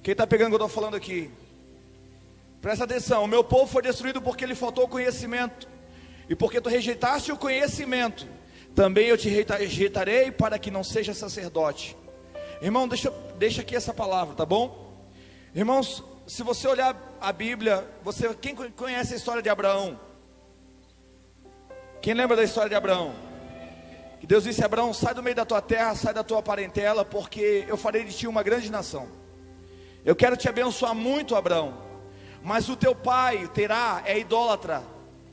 Quem está pegando o que eu estou falando aqui? Presta atenção, o meu povo foi destruído porque lhe faltou conhecimento. E porque tu rejeitaste o conhecimento, também eu te rejeitarei para que não seja sacerdote. Irmão, deixa aqui essa palavra, tá bom? Irmãos, se você olhar a Bíblia, quem conhece a história de Abraão? Quem lembra da história de Abraão? Que Deus disse a Abraão: sai do meio da tua terra, sai da tua parentela, porque eu farei de ti uma grande nação. Eu quero te abençoar muito, Abraão, mas o teu pai, Terá, é idólatra,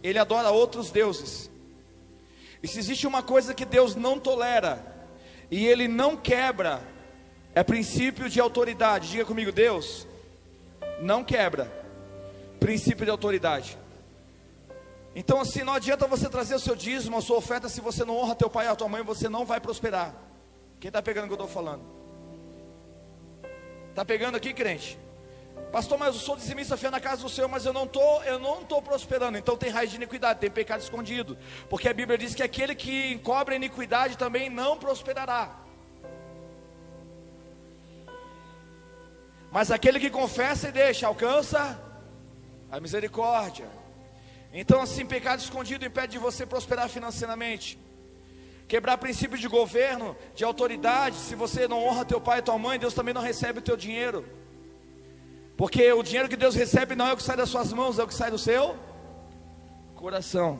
ele adora outros deuses. E se existe uma coisa que Deus não tolera, e ele não quebra, é princípio de autoridade. Diga comigo: Deus não quebra princípio de autoridade. Então assim, não adianta você trazer o seu dízimo, a sua oferta, se você não honra teu pai e a tua mãe, você não vai prosperar. Quem está pegando o que eu estou falando? Está pegando aqui, crente? Pastor, mas eu sou dizimista, fiel na casa do Senhor, mas eu não estou prosperando. Então tem raiz de iniquidade, tem pecado escondido, porque a Bíblia diz que aquele que encobre a iniquidade também não prosperará, mas aquele que confessa e deixa, alcança a misericórdia. Então assim, pecado escondido impede de você prosperar financeiramente. Quebrar princípio de governo, de autoridade. Se você não honra teu pai e tua mãe, Deus também não recebe o teu dinheiro, porque o dinheiro que Deus recebe não é o que sai das suas mãos, é o que sai do seu coração.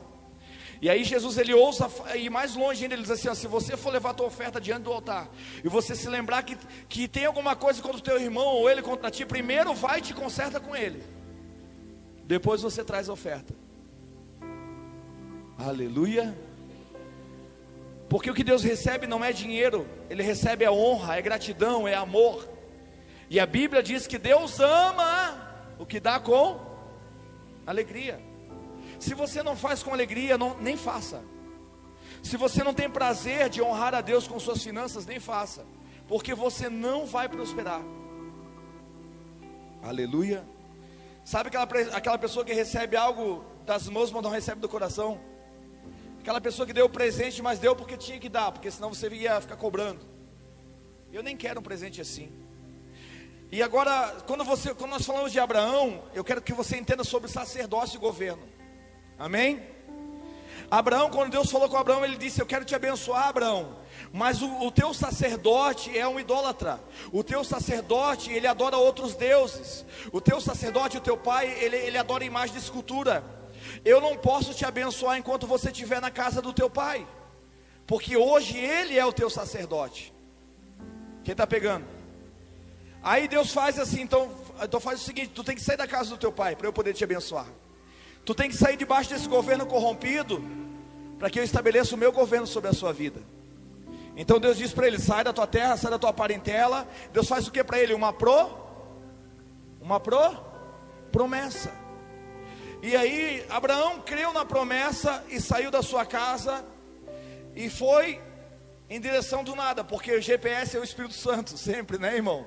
E aí Jesus, ele ousa ir mais longe ainda. Ele diz assim, ó: se você for levar a tua oferta diante do altar, e você se lembrar que tem alguma coisa contra o teu irmão, ou ele contra ti, primeiro vai e te conserta com ele, depois você traz a oferta. Aleluia. Porque o que Deus recebe não é dinheiro, Ele recebe a honra, é gratidão, é amor. E a Bíblia diz que Deus ama o que dá com alegria. Se você não faz com alegria, nem faça. Se você não tem prazer de honrar a Deus com suas finanças, nem faça, porque você não vai prosperar. Aleluia. Sabe aquela pessoa que recebe algo das mãos, mas não recebe do coração? Aquela pessoa que deu o presente, mas deu porque tinha que dar, porque senão você ia ficar cobrando. Eu nem quero um presente assim. E agora, quando nós falamos de Abraão, eu quero que você entenda sobre sacerdócio e governo. Amém? Abraão, quando Deus falou com Abraão, ele disse: eu quero te abençoar, Abraão, mas o teu sacerdote é um idólatra. O teu sacerdote, ele adora outros deuses. O teu sacerdote, o teu pai, ele adora imagem de escultura. Eu não posso te abençoar enquanto você estiver na casa do teu pai, porque hoje ele é o teu sacerdote. Quem está pegando? Aí Deus faz assim, então faz o seguinte: tu tem que sair da casa do teu pai para eu poder te abençoar. Tu tem que sair debaixo desse governo corrompido, para que eu estabeleça o meu governo sobre a sua vida. Então Deus diz para ele: sai da tua terra, sai da tua parentela. Deus faz o que para ele? Uma promessa. E aí Abraão creu na promessa e saiu da sua casa e foi em direção do nada, porque o GPS é o Espírito Santo, sempre, né, irmão?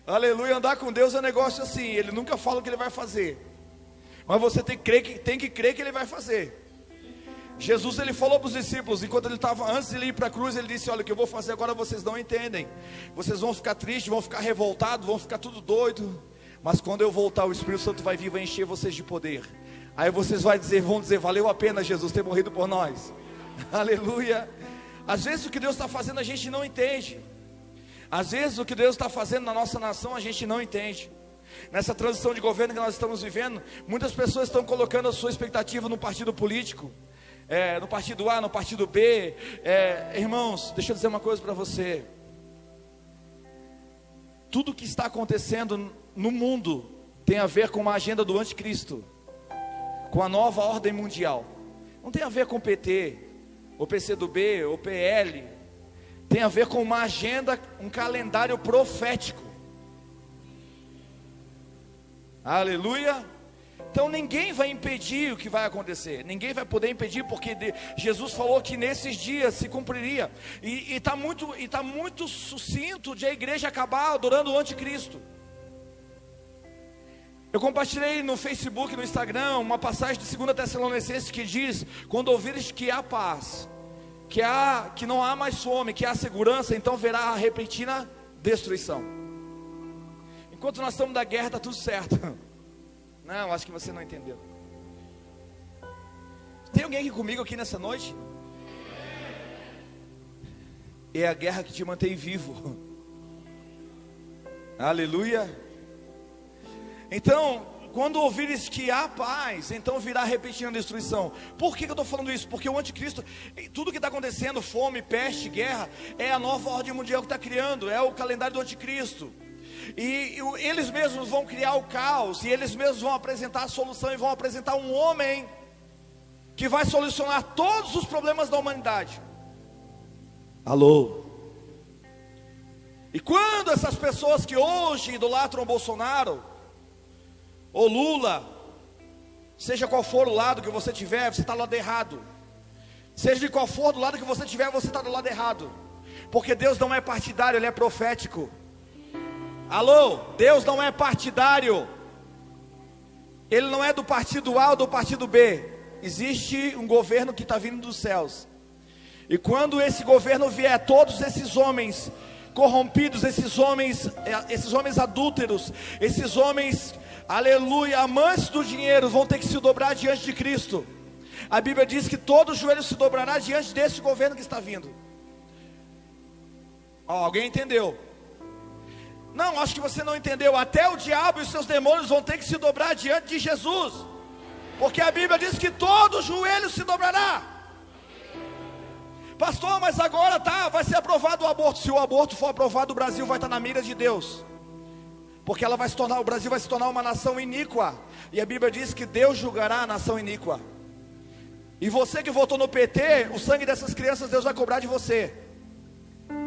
Aleluia. Andar com Deus é um negócio assim, Ele nunca fala o que Ele vai fazer, mas você tem que crer que Ele vai fazer. Jesus, ele falou para os discípulos, enquanto ele estava, antes de ele ir para a cruz, ele disse: olha, o que eu vou fazer agora vocês não entendem, vocês vão ficar tristes, vão ficar revoltados, vão ficar tudo doido, mas quando eu voltar, o Espírito Santo vai vir, vai encher vocês de poder. Aí vocês vão dizer: valeu a pena Jesus ter morrido por nós. Aleluia. Às vezes o que Deus está fazendo a gente não entende. Às vezes o que Deus está fazendo na nossa nação a gente não entende. Nessa transição de governo que nós estamos vivendo, muitas pessoas estão colocando a sua expectativa no partido político, no partido A, no partido B. Irmãos, deixa eu dizer uma coisa para você: tudo que está acontecendo no mundo tem a ver com uma agenda do anticristo, com a nova ordem mundial. Não tem a ver com o PT, o PCdoB, o PL. Tem a ver com uma agenda, um calendário profético. Aleluia. Então ninguém vai impedir o que vai acontecer. Ninguém vai poder impedir, porque Jesus falou que nesses dias se cumpriria. E está muito sucinto de a igreja acabar adorando o anticristo. Eu compartilhei no Facebook, no Instagram, uma passagem de 2 Tessalonicenses que diz: quando ouvires que há paz, que não há mais fome, que há segurança, então verá a repentina destruição. Enquanto nós estamos na guerra, está tudo certo. Não, acho que você não entendeu. Tem alguém aqui comigo aqui nessa noite? É a guerra que te mantém vivo. Aleluia. Então, quando ouvires que há paz, então virá repetindo a destruição. Por que eu estou falando isso? Porque o anticristo, tudo que está acontecendo, fome, peste, guerra, é a nova ordem mundial que está criando, é o calendário do anticristo. E eles mesmos vão criar o caos, e eles mesmos vão apresentar a solução, e vão apresentar um homem que vai solucionar todos os problemas da humanidade. Alô? E quando essas pessoas que hoje idolatram Bolsonaro ou Lula, seja qual for o lado que você tiver, você está do lado errado. Seja de qual for do lado que você tiver, você está do lado errado. Porque Deus não é partidário, Ele é profético. Alô? Deus não é partidário. Ele não é do partido A ou do partido B. Existe um governo que está vindo dos céus. E quando esse governo vier, todos esses homens corrompidos, esses homens adúlteros, esses homens, aleluia, amantes do dinheiro, vão ter que se dobrar diante de Cristo. A Bíblia diz que todo joelho se dobrará diante desse governo que está vindo. Alguém entendeu? Não, acho que você não entendeu. Até o diabo e os seus demônios vão ter que se dobrar diante de Jesus, porque a Bíblia diz que todo joelho se dobrará. Pastor, mas agora vai ser aprovado o aborto. Se o aborto for aprovado, o Brasil vai estar na mira de Deus, porque o Brasil vai se tornar uma nação iníqua. E a Bíblia diz que Deus julgará a nação iníqua. E você que votou no PT, o sangue dessas crianças Deus vai cobrar de você.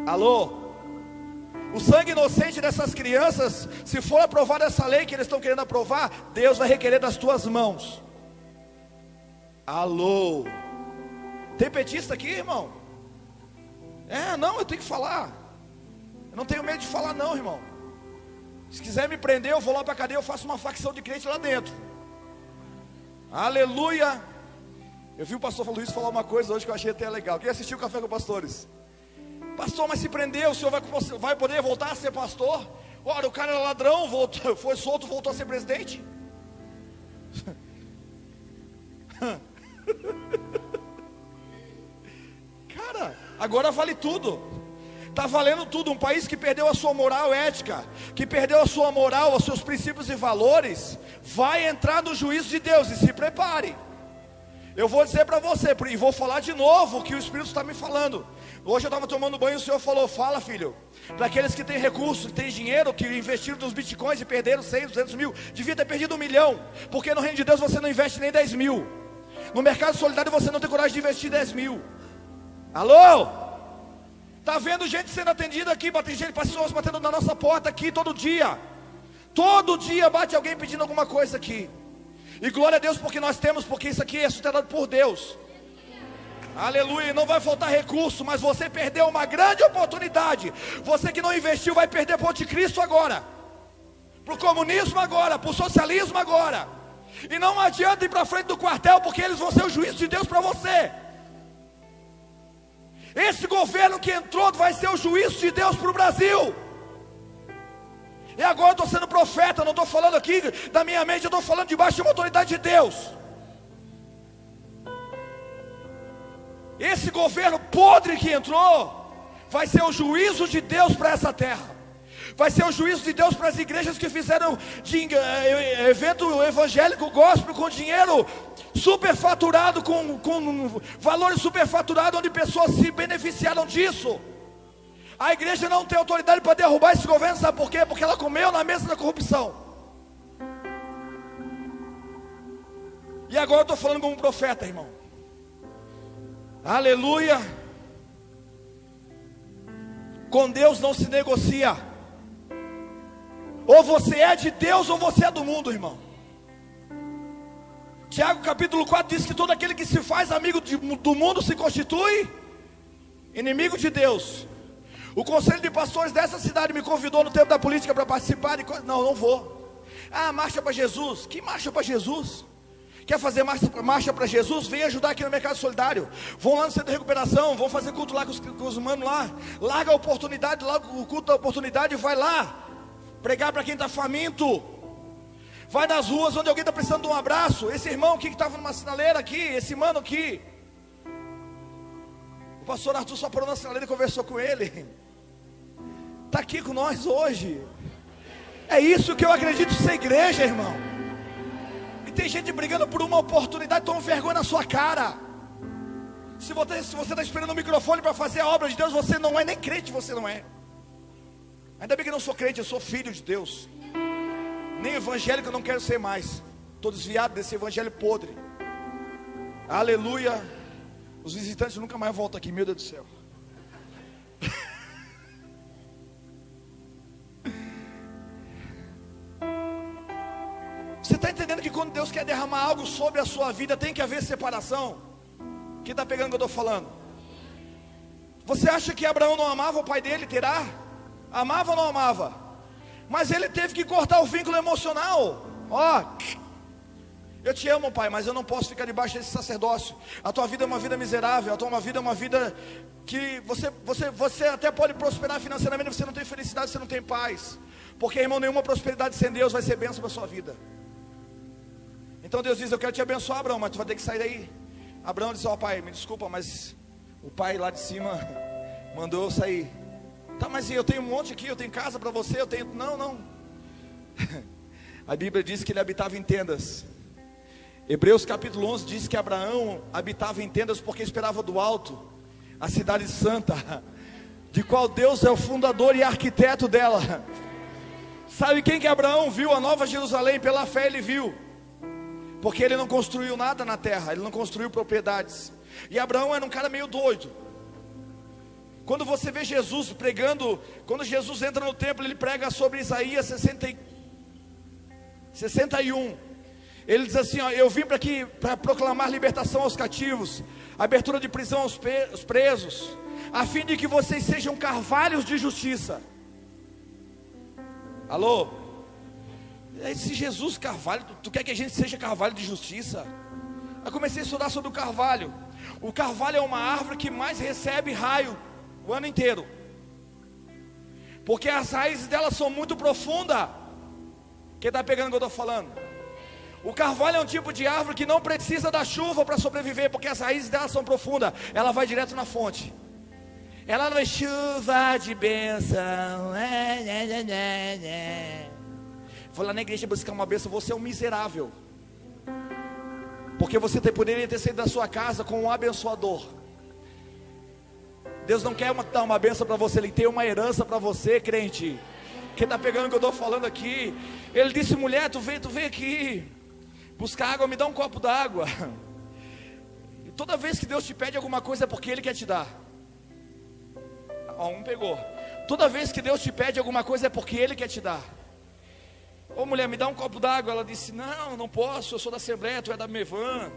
Alô? O sangue inocente dessas crianças, se for aprovada essa lei que eles estão querendo aprovar, Deus vai requerer das tuas mãos. Alô? Tem petista aqui, irmão? Não, eu tenho que falar. Eu não tenho medo de falar não, irmão. Se quiser me prender, eu vou lá para a cadeia, eu faço uma facção de crente lá dentro. Aleluia. Eu vi o pastor Luiz falar uma coisa hoje que eu achei até legal. Quem assistiu o Café com Pastores? Pastor, mas se prender, o senhor vai poder voltar a ser pastor? Ora, o cara era ladrão, foi solto, voltou a ser presidente? Cara, agora vale tudo. Está valendo tudo. Um país que perdeu a sua moral ética, que perdeu a sua moral, os seus princípios e valores, vai entrar no juízo de Deus. E se prepare. Eu vou dizer para você, e vou falar de novo o que o Espírito está me falando. Hoje eu estava tomando banho e o Senhor falou: fala, filho, para aqueles que têm recursos, que têm dinheiro, que investiram nos bitcoins e perderam 100, 200 mil, devia ter perdido 1 milhão, porque no reino de Deus você não investe nem 10 mil. No mercado solidário você não tem coragem de investir 10 mil. Alô? Está vendo gente sendo atendida aqui, pessoas batendo na nossa porta aqui todo dia. Todo dia bate alguém pedindo alguma coisa aqui. E glória a Deus porque nós temos, porque isso aqui é sustentado por Deus. Aleluia, não vai faltar recurso, mas você perdeu uma grande oportunidade. Você que não investiu vai perder para o anticristo agora, para o comunismo agora, para o socialismo agora. E não adianta ir para frente do quartel, porque eles vão ser o juízo de Deus para você. Esse governo que entrou vai ser o juízo de Deus para o Brasil. E agora eu estou sendo profeta, não estou falando aqui da minha mente, eu estou falando debaixo de uma autoridade de Deus. Esse governo podre que entrou vai ser o juízo de Deus para essa terra. Vai ser o juízo de Deus para as igrejas que fizeram evento evangélico gospel com dinheiro superfaturado, com valores superfaturados, onde pessoas se beneficiaram disso. A igreja não tem autoridade para derrubar esse governo, sabe por quê? Porque ela comeu na mesa da corrupção. E agora eu estou falando como um profeta, irmão. Aleluia. Com Deus não se negocia. Ou você é de Deus ou você é do mundo, irmão. Tiago capítulo 4 diz que todo aquele que se faz amigo do mundo se constitui inimigo de Deus. O conselho de pastores dessa cidade me convidou no tempo da política para participar de... Não vou. Marcha para Jesus. Que marcha para Jesus? Quer fazer marcha para Jesus? Vem ajudar aqui no Mercado Solidário. Vão lá no Centro de Recuperação, vão fazer culto lá com os humanos lá. Larga a oportunidade, larga o culto da oportunidade e vai lá. pregar para quem está faminto. Vai nas ruas onde alguém está precisando de um abraço. Esse irmão aqui que estava numa sinaleira aqui, esse mano aqui, o pastor Arthur só parou na sinaleira e conversou com ele. Está aqui com nós hoje. É isso que eu acredito ser igreja, irmão. E tem gente brigando por uma oportunidade, toma vergonha na sua cara. Se você está esperando o microfone para fazer a obra de Deus, você não é nem crente, você não é. Ainda bem que eu não sou crente, eu sou filho de Deus. Nem evangélico eu não quero ser mais. Estou desviado desse evangelho podre. Aleluia. Os visitantes nunca mais voltam aqui, meu Deus do céu. Você está entendendo que quando Deus quer derramar algo sobre a sua vida, tem que haver separação? Quem está pegando o que eu estou falando? Você acha que Abraão não amava o pai dele, Terá? Amava ou não amava? Mas ele teve que cortar o vínculo emocional. Ó, eu te amo, pai, mas eu não posso ficar debaixo desse sacerdócio. A tua vida é uma vida miserável. A tua vida é uma vida que você até pode prosperar financeiramente, mas você não tem felicidade, você não tem paz. Porque, irmão, nenhuma prosperidade sem Deus vai ser bênção para a sua vida. Então Deus diz: eu quero te abençoar, Abraão, mas tu vai ter que sair daí. Abraão disse: ó, pai, me desculpa, mas o pai lá de cima mandou eu sair. Tá, mas eu tenho um monte aqui, eu tenho casa para você, eu tenho... Não. A Bíblia diz que ele habitava em tendas. Hebreus capítulo 11 diz que Abraão habitava em tendas porque esperava do alto a cidade santa, de qual Deus é o fundador e arquiteto dela. Sabe quem que Abraão viu? A nova Jerusalém. Pela fé ele viu, porque ele não construiu nada na terra, ele não construiu propriedades. E Abraão era um cara meio doido. Quando você vê Jesus pregando, quando Jesus entra no templo, ele prega sobre Isaías 61. Ele diz assim, ó: eu vim para aqui para proclamar libertação aos cativos, abertura de prisão aos presos, a fim de que vocês sejam carvalhos de justiça. Alô? Esse Jesus carvalho, tu quer que a gente seja carvalho de justiça? Eu comecei a estudar sobre o carvalho. O carvalho é uma árvore que mais recebe raio o ano inteiro, porque as raízes dela são muito profundas. Quem está pegando o que eu estou falando? O carvalho é um tipo de árvore que não precisa da chuva para sobreviver, porque as raízes dela são profundas. Ela vai direto na fonte. Ela não é chuva de bênção. Vou lá na igreja buscar uma bênção. Você é um miserável, porque você poderia ter saído da sua casa com um abençoador. Deus não quer dar uma bênção para você, Ele tem uma herança para você, crente. Quem está pegando o que eu estou falando aqui? Ele disse: mulher, tu vem aqui buscar água, me dá um copo d'água. E toda vez que Deus te pede alguma coisa é porque Ele quer te dar. Ó, um pegou. Toda vez que Deus te pede alguma coisa é porque Ele quer te dar. Ô mulher, me dá um copo d'água. Ela disse: não posso, eu sou da Assembleia, tu é da Mevan.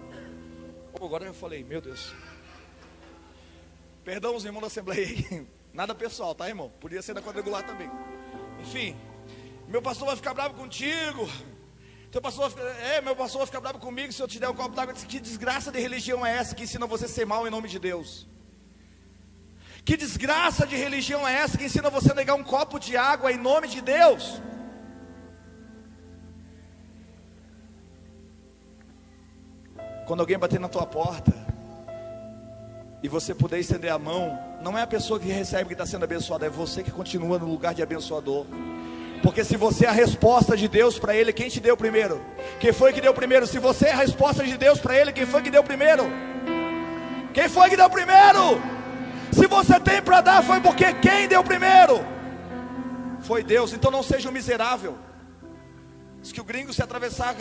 Agora eu falei: meu Deus. Perdão os irmãos da Assembleia aí. Nada pessoal, tá, irmão? Podia ser da quadrangular também. Enfim, meu pastor vai ficar bravo contigo. Meu pastor vai ficar bravo comigo se eu te der um copo d'água. Que desgraça de religião é essa que ensina você a ser mal em nome de Deus? Que desgraça de religião é essa que ensina você a negar um copo de água em nome de Deus? Quando alguém bater na tua porta e você puder estender a mão, não é a pessoa que recebe que está sendo abençoada, é você que continua no lugar de abençoador. Porque se você é a resposta de Deus para ele, quem te deu primeiro? Quem foi que deu primeiro? Se você é a resposta de Deus para ele, quem foi que deu primeiro? Quem foi que deu primeiro? Se você tem para dar, foi porque quem deu primeiro? Foi Deus. Então não seja um miserável. Diz que o gringo, se atravessar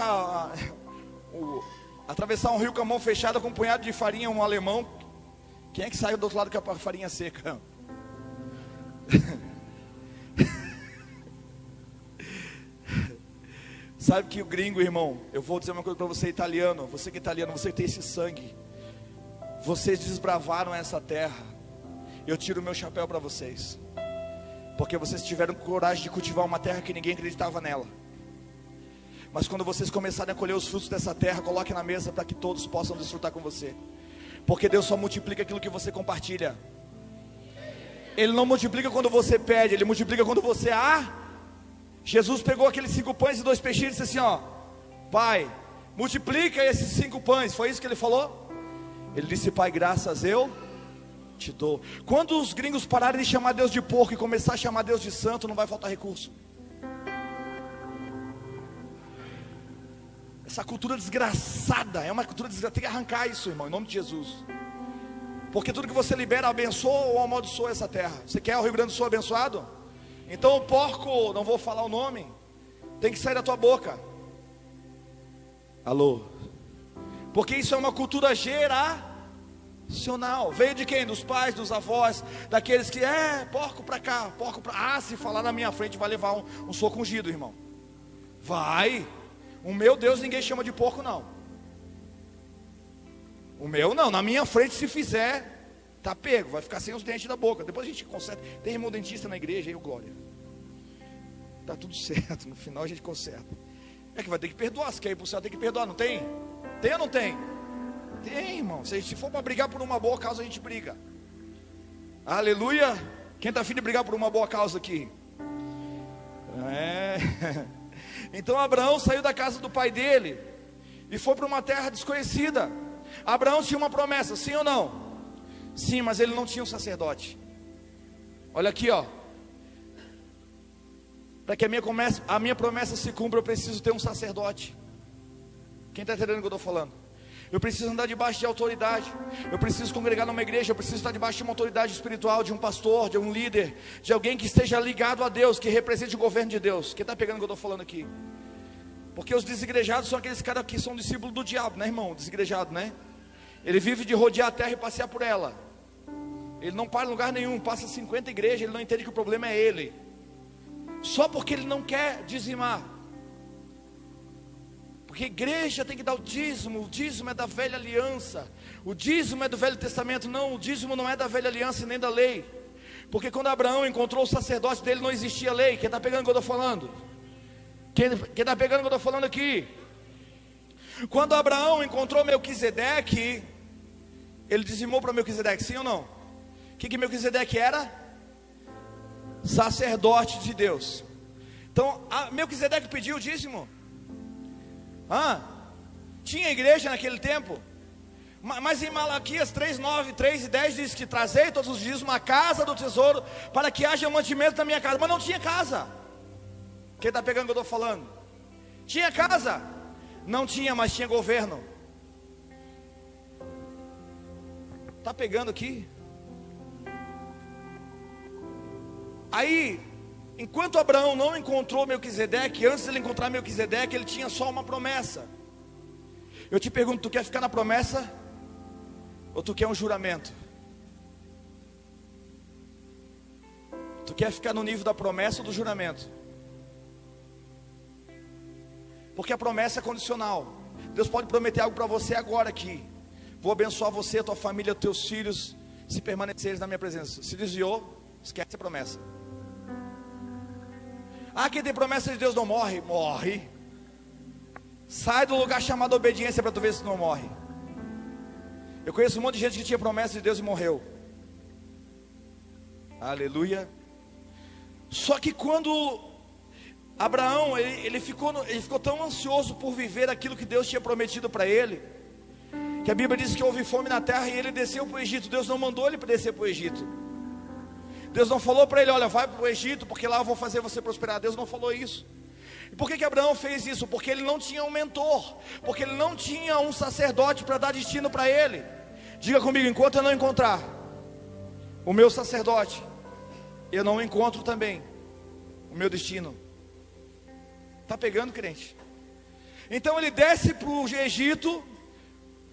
um rio com a mão fechada com um punhado de farinha, um alemão, quem é que saiu do outro lado com a farinha seca? Sabe que o gringo, irmão, eu vou dizer uma coisa para você, italiano, você que é italiano, você que tem esse sangue, vocês desbravaram essa terra. Eu tiro o meu chapéu para vocês, porque vocês tiveram coragem de cultivar uma terra que ninguém acreditava nela. Mas quando vocês começarem a colher os frutos dessa terra, coloque na mesa para que todos possam desfrutar com você. Porque Deus só multiplica aquilo que você compartilha. Ele não multiplica quando você pede, Ele multiplica quando você Jesus pegou aqueles 5 pães e 2 peixinhos e disse assim, ó: Pai, multiplica esses 5 pães. Foi isso que ele falou? Ele disse: Pai, graças eu te dou. Quando os gringos pararem de chamar Deus de porco e começar a chamar Deus de santo, não vai faltar recurso. Essa cultura desgraçada, é uma cultura desgraçada. Tem que arrancar isso, irmão, em nome de Jesus. Porque tudo que você libera, abençoa ou amaldiçoa essa terra. Você quer o Rio Grande do Sul abençoado? Então o porco, não vou falar o nome, tem que sair da tua boca. Alô? Porque isso é uma cultura geracional. Veio de quem? Dos pais, dos avós, daqueles que, porco pra cá, porco pra... Ah, se falar na minha frente vai levar um soco ungido, irmão. Vai. O meu Deus ninguém chama de porco, não. O meu não, na minha frente se fizer, tá pego, vai ficar sem os dentes da boca. Depois a gente conserta. Tem irmão dentista na igreja, aí, glória. Tá tudo certo, no final a gente conserta. É que vai ter que perdoar, se quer ir pro céu tem que perdoar, não tem? Tem ou não tem? Tem, irmão. Se for para brigar por uma boa causa, a gente briga. Aleluia. Quem está afim de brigar por uma boa causa aqui? Então Abraão saiu da casa do pai dele e foi para uma terra desconhecida. Abraão tinha uma promessa, sim ou não? Sim, mas ele não tinha um sacerdote. Olha aqui, ó. Para que a minha promessa se cumpra, eu preciso ter um sacerdote. Quem está entendendo o que eu estou falando? Eu preciso andar debaixo de autoridade. Eu preciso congregar numa igreja. Eu preciso estar debaixo de uma autoridade espiritual, de um pastor, de um líder, de alguém que esteja ligado a Deus, que represente o governo de Deus. Quem está pegando o que eu estou falando aqui? Porque os desigrejados são aqueles caras que são discípulos do diabo, né, irmão? Desigrejado, né? Ele vive de rodear a terra e passear por ela. Ele não para em lugar nenhum, passa 50 igrejas, ele não entende que o problema é ele. Só porque ele não quer dizimar. Porque igreja tem que dar o dízimo é da velha aliança. O dízimo é do Velho Testamento. Não, o dízimo não é da velha aliança e nem da lei. Porque quando Abraão encontrou o sacerdote dele, não existia lei. Quem está pegando o que eu estou falando? Quem está pegando o que eu estou falando aqui? Quando Abraão encontrou Melquisedeque, ele dizimou para Melquisedeque, sim ou não? O que Melquisedeque era? Sacerdote de Deus. Então Melquisedeque pediu o dízimo. Tinha igreja naquele tempo. Mas em Malaquias 3:9, 3 e 10 diz que trazei todos os dízimos à casa do tesouro, para que haja mantimento na minha casa. Mas não tinha casa. Quem está pegando o que eu estou falando? Tinha casa? Não tinha, mas tinha governo. Está pegando aqui? Aí, enquanto Abraão não encontrou Melquisedeque, antes de ele encontrar Melquisedeque, ele tinha só uma promessa. Eu te pergunto, tu quer ficar na promessa? Ou tu quer um juramento? Tu quer ficar no nível da promessa ou do juramento? Porque a promessa é condicional. Deus pode prometer algo para você agora aqui. Vou abençoar você, a tua família, os teus filhos, se permaneceres na minha presença. Se desviou, esquece a promessa. Quem tem promessa de Deus não morre? Morre. Sai do lugar chamado obediência para tu ver se não morre. Eu conheço um monte de gente que tinha promessa de Deus e morreu. Aleluia. Só que quando Abraão, ele ficou tão ansioso por viver aquilo que Deus tinha prometido para ele, que a Bíblia diz que houve fome na terra e ele desceu para o Egito. Deus não mandou ele para descer para o Egito. Deus não falou para ele, olha, vai para o Egito, porque lá eu vou fazer você prosperar. Deus não falou isso. E por que Abraão fez isso? Porque ele não tinha um mentor, porque ele não tinha um sacerdote para dar destino para ele. Diga comigo, enquanto eu não encontrar o meu sacerdote, eu não encontro também o meu destino. Está pegando, crente? Então ele desce para o Egito,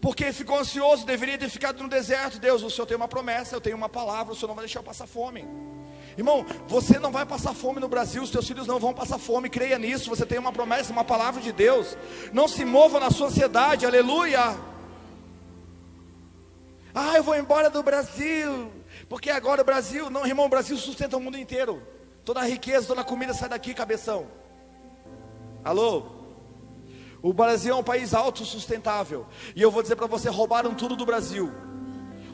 porque ficou ansioso, deveria ter ficado no deserto. Deus, o Senhor tem uma promessa, eu tenho uma palavra, o Senhor não vai deixar eu passar fome. Irmão, você não vai passar fome no Brasil, os teus filhos não vão passar fome, creia nisso. Você tem uma promessa, uma palavra de Deus. Não se mova na sua ansiedade, aleluia. Eu vou embora do Brasil, porque agora o Brasil, não, irmão, o Brasil sustenta o mundo inteiro. Toda a riqueza, toda a comida sai daqui, cabeção. Alô? O Brasil é um país autossustentável. E eu vou dizer para você, roubaram tudo do Brasil.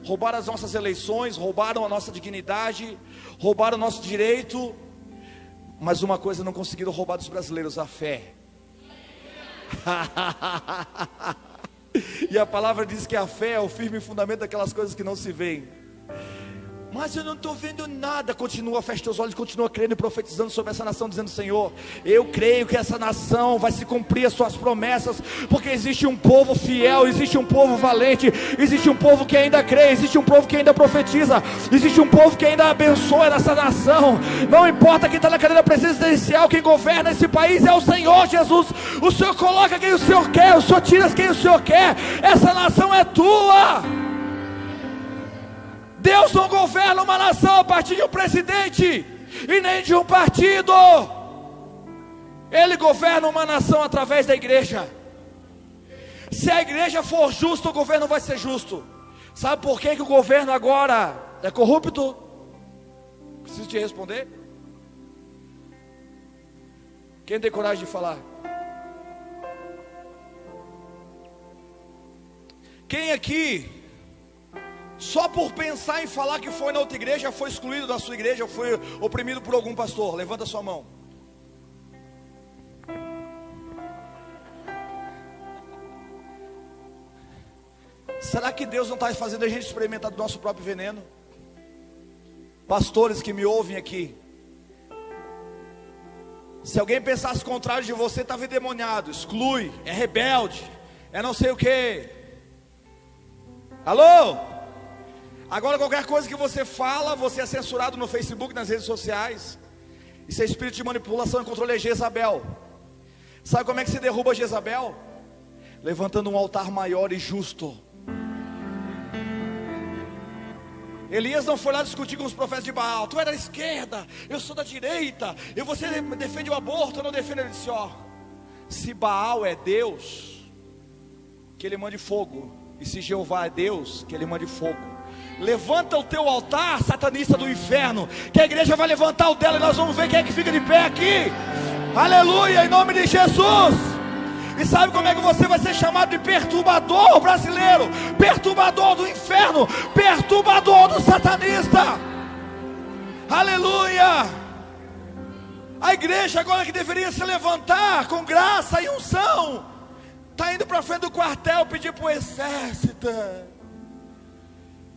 Roubaram as nossas eleições, roubaram a nossa dignidade, roubaram o nosso direito. Mas uma coisa não conseguiram roubar dos brasileiros: a fé. E a palavra diz que a fé é o firme fundamento daquelas coisas que não se veem. Mas eu não estou vendo nada. Continua, fecha teus olhos, continua crendo e profetizando sobre essa nação, dizendo: Senhor, eu creio que essa nação vai se cumprir as suas promessas, porque existe um povo fiel, existe um povo valente, existe um povo que ainda crê, existe um povo que ainda profetiza, existe um povo que ainda abençoa nessa nação. Não importa quem está na cadeira presidencial, quem governa esse país é o Senhor Jesus. O Senhor coloca quem o Senhor quer, o Senhor tira quem o Senhor quer. Essa nação é tua. Deus não governa uma nação a partir de um presidente e nem de um partido. Ele governa uma nação através da igreja. Se a igreja for justa, o governo vai ser justo. Sabe por que o governo agora é corrupto? Preciso te responder? Quem tem coragem de falar? Quem aqui, só por pensar em falar que foi na outra igreja, foi excluído da sua igreja, foi oprimido por algum pastor? Levanta sua mão. Será que Deus não está fazendo a gente experimentar do nosso próprio veneno? Pastores que me ouvem aqui, se alguém pensasse o contrário de você, estava endemoniado, exclui, é rebelde, é não sei o que. Alô? Agora qualquer coisa que você fala, você é censurado no Facebook, nas redes sociais. Isso é espírito de manipulação e controle, é Jezabel. Sabe como é que se derruba Jezabel? Levantando um altar maior e justo. Elias não foi lá discutir com os profetas de Baal: tu é da esquerda, eu sou da direita, e você defende o aborto, eu não defendo. Ele disse: ó, se Baal é Deus, que ele mande fogo. E se Jeová é Deus, que ele mande fogo. Levanta o teu altar, satanista do inferno, que a igreja vai levantar o dela, e nós vamos ver quem é que fica de pé aqui. Aleluia, em nome de Jesus. E sabe como é que você vai ser chamado de perturbador brasileiro, perturbador do inferno, perturbador do satanista? Aleluia. A igreja agora que deveria se levantar com graça e unção, está indo para frente do quartel pedir para o exército.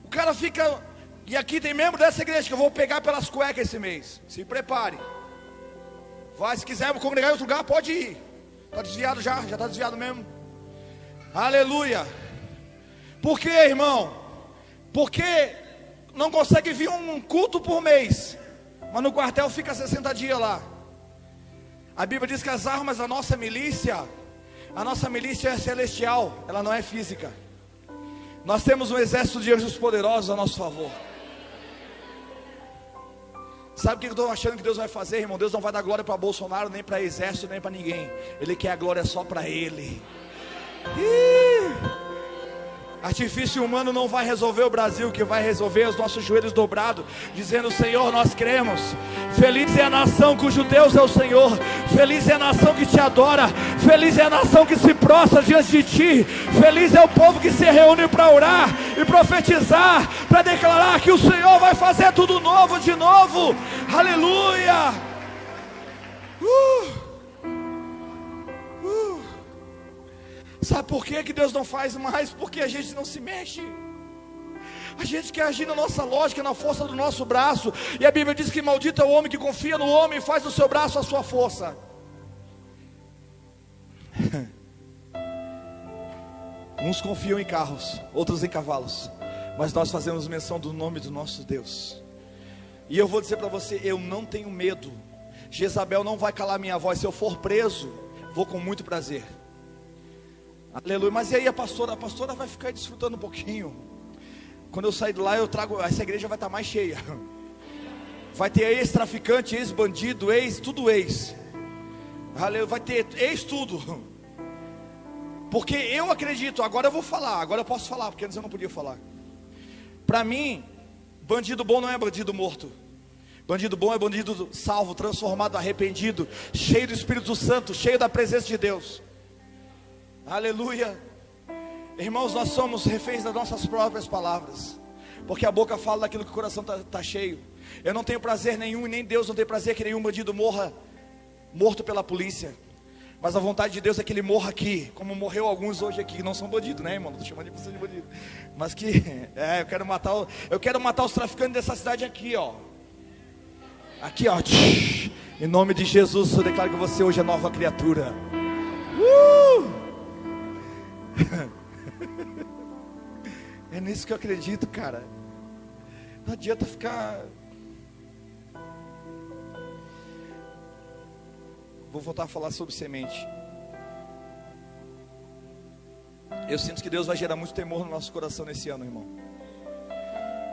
O cara fica, e aqui tem membro dessa igreja que eu vou pegar pelas cuecas esse mês. Se prepare. Vai, se quiser congregar em outro lugar, pode ir. Está desviado já está desviado mesmo. Aleluia. Por quê, irmão? Porque não consegue vir um culto por mês, mas no quartel fica 60 dias lá. A Bíblia diz que as armas da nossa milícia, a nossa milícia é celestial, ela não é física. Nós temos um exército de anjos poderosos a nosso favor. Sabe o que eu estou achando que Deus vai fazer, irmão? Deus não vai dar glória para Bolsonaro, nem para exército, nem para ninguém. Ele quer a glória só para Ele. Artifício humano não vai resolver o Brasil. O que vai resolver é os nossos joelhos dobrados, dizendo: Senhor, nós cremos. Feliz é a nação cujo Deus é o Senhor. Feliz é a nação que te adora. Feliz é a nação que se prostra diante de ti. Feliz é o povo que se reúne para orar e profetizar, para declarar que o Senhor vai fazer tudo novo de novo. Aleluia. Sabe por que Deus não faz mais? Porque a gente não se mexe. A gente quer agir na nossa lógica, na força do nosso braço. E a Bíblia diz que maldito é o homem que confia no homem e faz do seu braço a sua força. Uns confiam em carros, outros em cavalos, mas nós fazemos menção do nome do nosso Deus. E eu vou dizer para você, eu não tenho medo. Jezabel não vai calar minha voz. Se eu for preso, vou com muito prazer. Aleluia. Mas e aí a pastora vai ficar desfrutando um pouquinho. Quando eu sair de lá, eu trago, essa igreja vai estar mais cheia. Vai ter ex-traficante, ex-bandido, tudo ex. Aleluia. Vai ter ex-tudo. Porque eu acredito, agora eu vou falar, agora eu posso falar, porque antes eu não podia falar. Para mim, bandido bom não é bandido morto. Bandido bom é bandido salvo, transformado, arrependido, cheio do Espírito Santo, cheio da presença de Deus. Aleluia. Irmãos, nós somos reféns das nossas próprias palavras, porque a boca fala daquilo que o coração está cheio. Eu não tenho prazer nenhum, e nem Deus não tem prazer que nenhum bandido morra morto pela polícia. Mas a vontade de Deus é que ele morra aqui, como morreu alguns hoje aqui, que não são bandidos, né, irmão? Não estou chamando de pessoa de bandido. Mas que, eu quero matar os traficantes dessa cidade aqui, ó. Aqui, ó. Em nome de Jesus, eu declaro que você hoje é nova criatura. É nisso que eu acredito, cara. Não adianta ficar... Vou voltar a falar sobre semente. Eu sinto que Deus vai gerar muito temor no nosso coração nesse ano, irmão.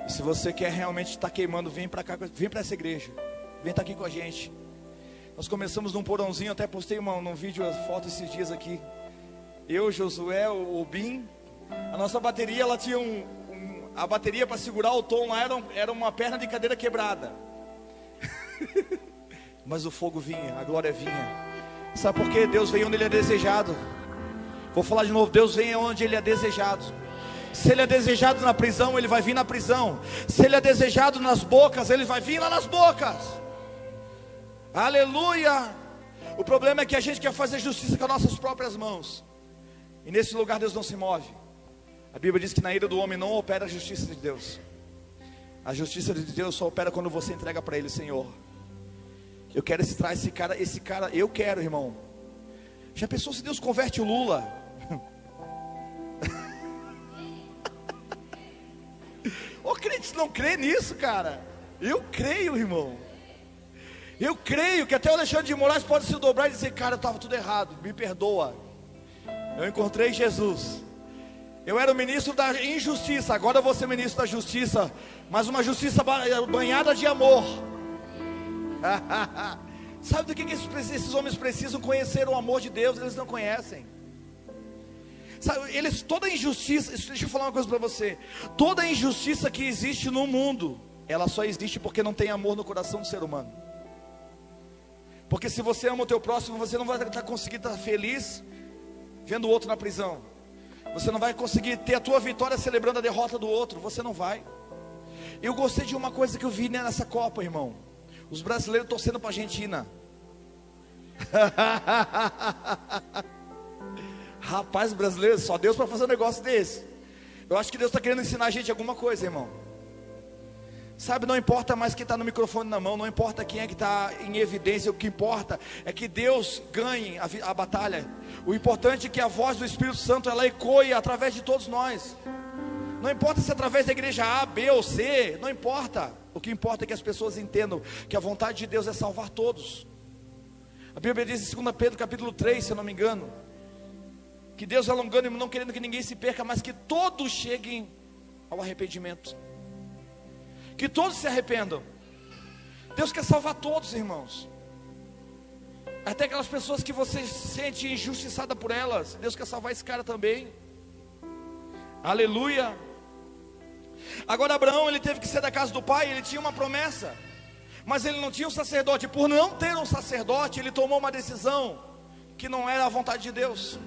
E se você quer realmente estar queimando, vem para cá, vem para essa igreja. Vem estar aqui com a gente. Nós começamos num porãozinho, até postei num vídeo a foto esses dias aqui. Eu, Josué, o Bim. A nossa bateria, ela tinha a bateria para segurar o tom lá era uma perna de cadeira quebrada. Mas o fogo vinha, a glória vinha. Sabe por quê? Deus vem onde Ele é desejado. Vou falar de novo, Deus vem onde Ele é desejado. Se Ele é desejado na prisão, Ele vai vir na prisão. Se Ele é desejado nas bocas, Ele vai vir lá nas bocas. Aleluia. O problema é que a gente quer fazer justiça com as nossas próprias mãos. E nesse lugar Deus não se move. A Bíblia diz que na ira do homem não opera a justiça de Deus. A justiça de Deus só opera quando você entrega para Ele: Senhor, eu quero esse cara, eu quero, irmão. Já pensou se Deus converte o Lula? Ô crente, não crê nisso, cara? Eu creio, irmão. Eu creio que até o Alexandre de Moraes pode se dobrar e dizer: cara, eu estava tudo errado, me perdoa. Eu encontrei Jesus. Eu era o ministro da injustiça, agora eu vou ser ministro da justiça, mas uma justiça banhada de amor. Sabe do que esses homens precisam? Conhecer o amor de Deus. Eles não conhecem. Sabe, toda injustiça, deixa eu falar uma coisa para você. Toda injustiça que existe no mundo, ela só existe porque não tem amor no coração do ser humano. Porque se você ama o teu próximo, você não vai conseguir estar feliz vendo o outro na prisão. Você não vai conseguir ter a tua vitória celebrando a derrota do outro. Você não vai. Eu gostei de uma coisa que eu vi nessa Copa, irmão. Os brasileiros torcendo para a Argentina. Rapaz, brasileiro, só Deus para fazer um negócio desse. Eu acho que Deus está querendo ensinar a gente alguma coisa, irmão. Sabe, não importa mais quem está no microfone na mão, não importa quem é que está em evidência. O que importa é que Deus ganhe a batalha. O importante é que a voz do Espírito Santo, ela ecoe através de todos nós. Não importa se é através da igreja A, B ou C, não importa. O que importa é que as pessoas entendam que a vontade de Deus é salvar todos. A Bíblia diz em 2 Pedro capítulo 3, se eu não me engano, que Deus é longânimo, não querendo que ninguém se perca, mas que todos cheguem ao arrependimento. Que todos se arrependam. Deus quer salvar todos, irmãos. Até aquelas pessoas que você se sente injustiçada por elas, Deus quer salvar esse cara também. Aleluia. Agora Abraão, ele teve que ser da casa do pai. Ele tinha uma promessa, mas ele não tinha um sacerdote. Por não ter um sacerdote, ele tomou uma decisão que não era a vontade de Deus,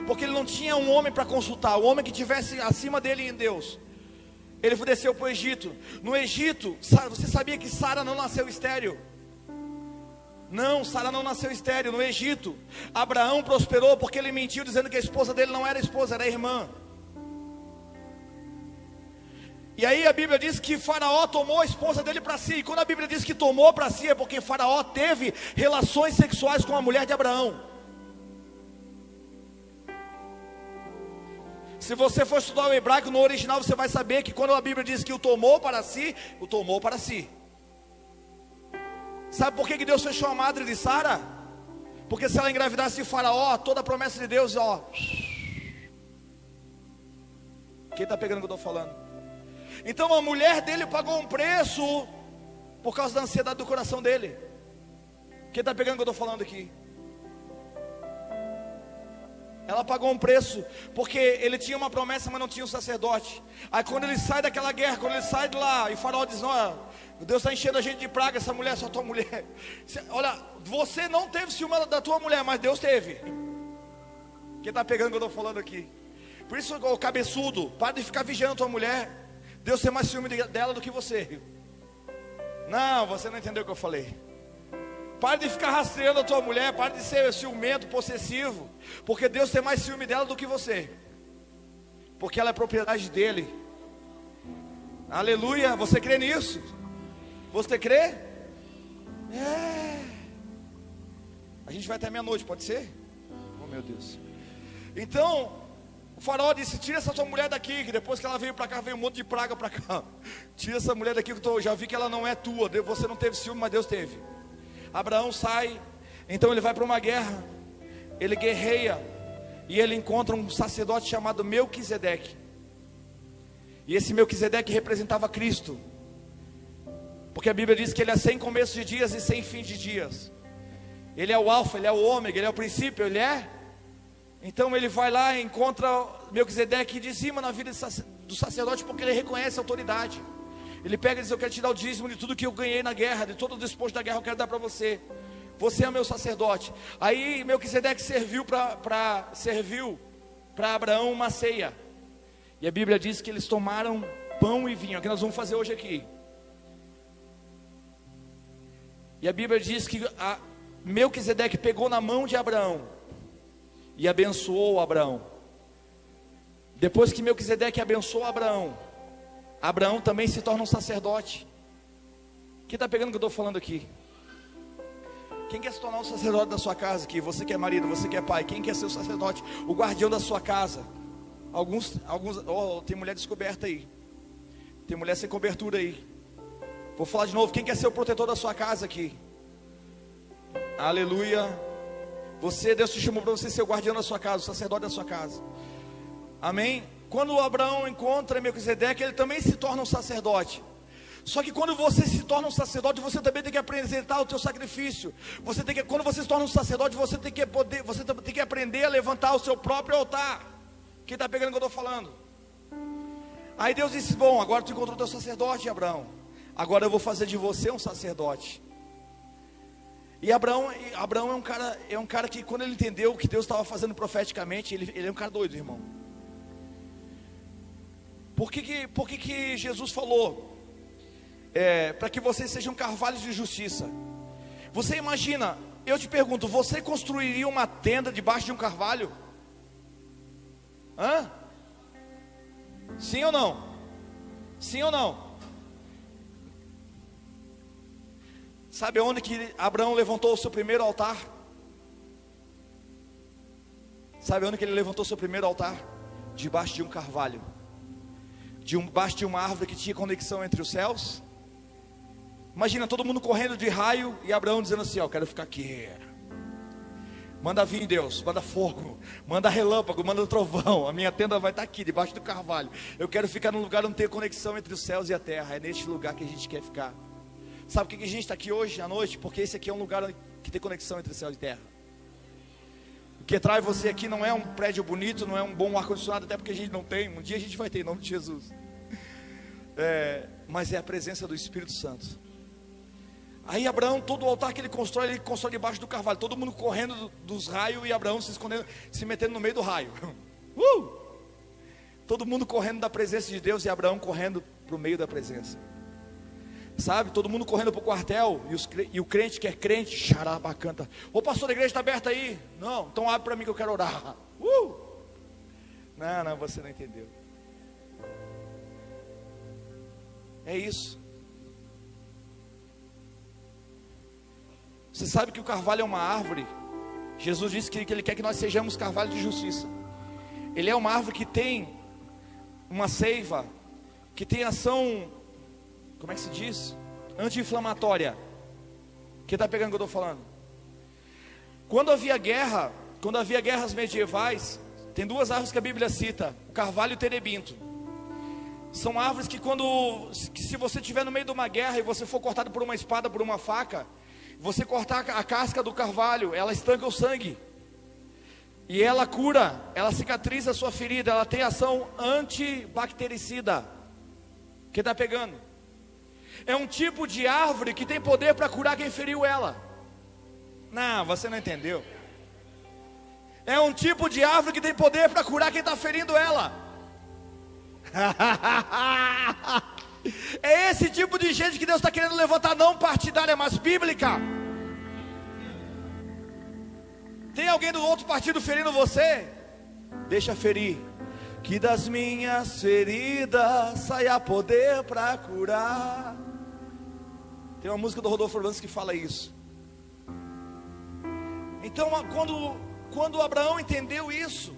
porque ele não tinha um homem para consultar, um homem que estivesse acima dele em Deus. Ele desceu para o Egito. No Egito, você sabia que Sara não nasceu estéril? Não, Sara não nasceu estéril. No Egito, Abraão prosperou porque ele mentiu dizendo que a esposa dele não era esposa, era irmã. E aí a Bíblia diz que Faraó tomou a esposa dele para si. E quando a Bíblia diz que tomou para si, é porque Faraó teve relações sexuais com a mulher de Abraão. Se você for estudar o hebraico no original, você vai saber que quando a Bíblia diz que o tomou para si, o tomou para si. Sabe por que Deus fechou a madre de Sara? Porque se ela engravidasse de Faraó, toda a promessa de Deus, ó. Quem está pegando o que eu estou falando? Então a mulher dele pagou um preço por causa da ansiedade do coração dele. Quem está pegando o que eu estou falando aqui? Ela pagou um preço, porque ele tinha uma promessa, mas não tinha um sacerdote. Aí quando ele sai daquela guerra, quando ele sai de lá, e o Faraó diz: olha, Deus está enchendo a gente de praga, essa mulher é só tua mulher. Olha, você não teve ciúme da tua mulher, mas Deus teve. Quem está pegando o que eu estou falando aqui? Por isso, ô cabeçudo, para de ficar vigiando a tua mulher. Deus tem mais ciúme dela do que você. Não, você não entendeu o que eu falei. Pare de ficar rastreando a tua mulher. Pare de ser ciumento, possessivo. Porque Deus tem mais ciúme dela do que você. Porque ela é propriedade dele. Aleluia. Você crê nisso? Você crê? A gente vai até meia-noite, pode ser? Oh meu Deus. Então o faraó disse: tira essa tua mulher daqui, que depois que ela veio para cá, veio um monte de praga para cá. Tira essa mulher daqui, que eu já vi que ela não é tua. Você não teve ciúme, mas Deus teve. Abraão sai. Então ele vai para uma guerra. Ele guerreia. E ele encontra um sacerdote chamado Melquisedeque. E esse Melquisedeque representava Cristo. Porque a Bíblia diz que ele é sem começo de dias e sem fim de dias. Ele é o alfa, ele é o ômega, ele é o princípio, ele é. Então ele vai lá e encontra Melquisedeque e dizima na vida do sacerdote, porque ele reconhece a autoridade. Ele pega e diz: eu quero te dar o dízimo de tudo que eu ganhei na guerra, de todo o despojo da guerra eu quero dar para você. Você é meu sacerdote. Aí Melquisedeque serviu para Abraão uma ceia. E a Bíblia diz que eles tomaram pão e vinho, é o que nós vamos fazer hoje aqui. E a Bíblia diz que Melquisedeque pegou na mão de Abraão e abençoou Abraão. Depois que Melquisedeque abençoou Abraão, Abraão também se torna um sacerdote. Quem está pegando o que eu estou falando aqui? Quem quer se tornar um sacerdote da sua casa aqui? Você que é marido, você que é pai. Quem quer ser o sacerdote, o guardião da sua casa? Alguns, tem mulher descoberta aí. Tem mulher sem cobertura aí. Vou falar de novo. Quem quer ser o protetor da sua casa aqui? Aleluia. Deus te chamou para você ser o guardião da sua casa, o sacerdote da sua casa. Amém? Quando Abraão encontra Melquisedeque, ele também se torna um sacerdote. Só que quando você se torna um sacerdote, você também tem que apresentar o teu sacrifício. Quando você se torna um sacerdote, você tem que aprender a levantar o seu próprio altar. Quem está pegando o que eu estou falando? Aí Deus disse: bom, agora tu encontrou o teu sacerdote, Abraão. Agora eu vou fazer de você um sacerdote. E Abraão é um cara que, quando ele entendeu o que Deus estava fazendo profeticamente, ele é um cara doido, irmão. Por que Jesus falou? Para que vocês sejam carvalhos de justiça. Você imagina, eu te pergunto, você construiria uma tenda debaixo de um carvalho? Hã? Sim ou não? Sim ou não? Sabe onde que Abraão levantou o seu primeiro altar? Sabe onde que ele levantou o seu primeiro altar? Debaixo de um carvalho. Debaixo de uma árvore que tinha conexão entre os céus. Imagina todo mundo correndo de raio e Abraão dizendo assim: ó, quero ficar aqui. Manda vir, Deus, manda fogo, manda relâmpago, manda trovão. A minha tenda vai estar aqui, debaixo do carvalho. Eu quero ficar num lugar onde tem conexão entre os céus e a terra. É neste lugar que a gente quer ficar. Sabe por que a gente está aqui hoje à noite? Porque esse aqui é um lugar que tem conexão entre céu e terra. O que traz você aqui não é um prédio bonito, não é um bom ar-condicionado, até porque a gente não tem. Um dia a gente vai ter, em nome de Jesus. Mas é a presença do Espírito Santo. Aí Abraão, todo o altar que ele constrói debaixo do carvalho. Todo mundo correndo dos raios e Abraão se escondendo, se metendo no meio do raio. Todo mundo correndo da presença de Deus e Abraão correndo para o meio da presença. Sabe, todo mundo correndo para o quartel. E o crente que é crente, xarabacanta: ô pastor, a igreja está aberta aí. Não, então abre para mim que eu quero orar. Não, você não entendeu. É isso. Você sabe que o carvalho é uma árvore. Jesus disse que Ele quer que nós sejamos carvalho de justiça. Ele é uma árvore que tem uma seiva, que tem ação, como é que se diz? Anti-inflamatória. Quem está pegando o que eu estou falando? Quando havia guerras medievais, tem duas árvores que a Bíblia cita: o carvalho e o terebinto. São árvores que se você estiver no meio de uma guerra e você for cortado por uma espada, por uma faca, você cortar a casca do carvalho, ela estanca o sangue. E ela cura, ela cicatriza a sua ferida, ela tem ação antibactericida. Quem está pegando? É um tipo de árvore que tem poder para curar quem feriu ela. Não, você não entendeu. É um tipo de árvore que tem poder para curar quem está ferindo ela. É esse tipo de gente que Deus está querendo levantar, não partidária, mas bíblica. Tem alguém do outro partido ferindo você? Deixa ferir. Que das minhas feridas saia poder para curar. Tem uma música do Rodolfo Orlando que fala isso. Então, quando Abraão entendeu isso,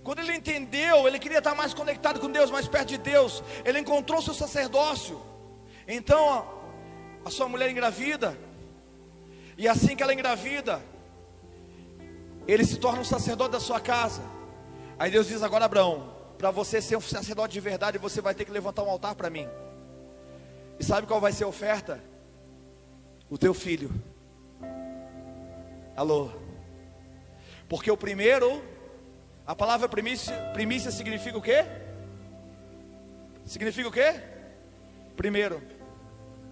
quando ele entendeu, ele queria estar mais conectado com Deus, mais perto de Deus. Ele encontrou seu sacerdócio. Então a sua mulher engravida. E assim que ela engravida, ele se torna um sacerdote da sua casa. Aí Deus diz: agora Abraão, para você ser um sacerdote de verdade, você vai ter que levantar um altar para mim. E sabe qual vai ser a oferta? O teu filho. Alô? Porque o primeiro, a palavra primícia significa o quê? Significa o quê? Primeiro.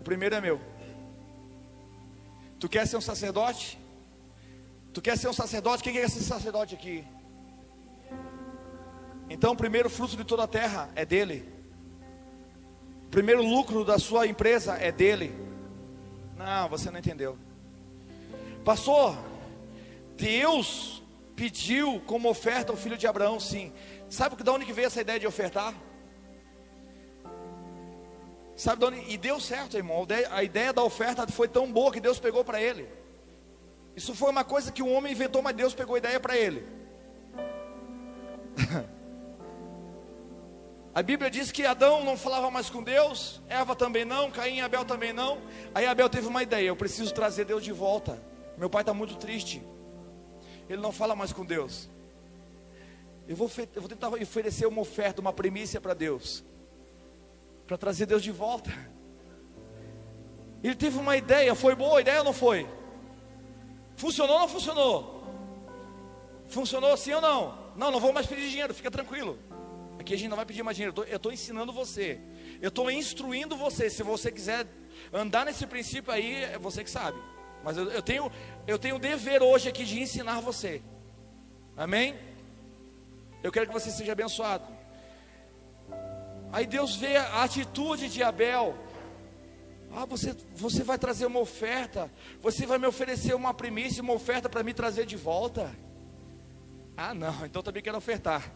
O primeiro é meu. Tu quer ser um sacerdote? Tu quer ser um sacerdote? Quem quer ser sacerdote aqui? Então o primeiro fruto de toda a terra é dele. O primeiro lucro da sua empresa é dele. Não, você não entendeu. Pastor, Deus pediu como oferta o filho de Abraão, sim. Sabe de onde que veio essa ideia de ofertar? Sabe de onde? E deu certo, irmão. A ideia da oferta foi tão boa que Deus pegou para ele. Isso foi uma coisa que um homem inventou, mas Deus pegou a ideia para ele. A Bíblia diz que Adão não falava mais com Deus, Eva também não, Caim e Abel também não. Aí Abel teve uma ideia: eu preciso trazer Deus de volta. Meu pai está muito triste, ele não fala mais com Deus. Eu vou tentar oferecer uma oferta, uma primícia para Deus, para trazer Deus de volta. Ele teve uma ideia. Foi boa a ideia ou não foi? Funcionou ou não funcionou? Funcionou sim ou não? Não vou mais pedir dinheiro, fica tranquilo. Aqui a gente não vai pedir mais dinheiro. Eu estou ensinando você, eu estou instruindo você. Se você quiser andar nesse princípio aí, é você que sabe. Mas eu tenho o dever hoje aqui de ensinar você. Amém? Eu quero que você seja abençoado. Aí Deus vê a atitude de Abel. Você vai trazer uma oferta, você vai me oferecer uma primícia, uma oferta para me trazer de volta. Não, então também quero ofertar.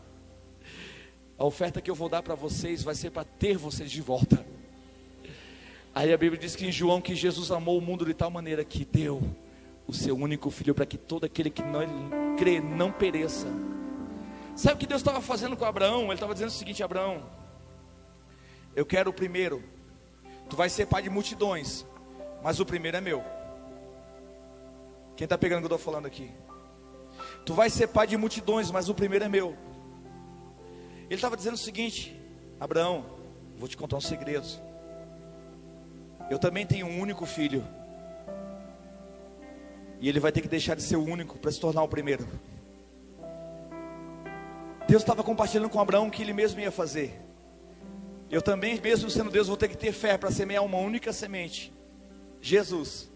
A oferta que eu vou dar para vocês vai ser para ter vocês de volta. Aí a Bíblia diz que em João, que Jesus amou o mundo de tal maneira que deu o seu único filho, para que todo aquele que não crê não pereça. Sabe o que Deus estava fazendo com Abraão? Ele estava dizendo o seguinte: Abraão, eu quero o primeiro. Tu vai ser pai de multidões, mas o primeiro é meu. Quem está pegando o que eu estou falando aqui? Tu vai ser pai de multidões, mas o primeiro é meu. Ele estava dizendo o seguinte: Abraão, vou te contar um segredo. Eu também tenho um único filho, e ele vai ter que deixar de ser o único para se tornar o primeiro. Deus estava compartilhando com Abraão o que ele mesmo ia fazer. Eu também, mesmo sendo Deus, vou ter que ter fé para semear uma única semente, Jesus,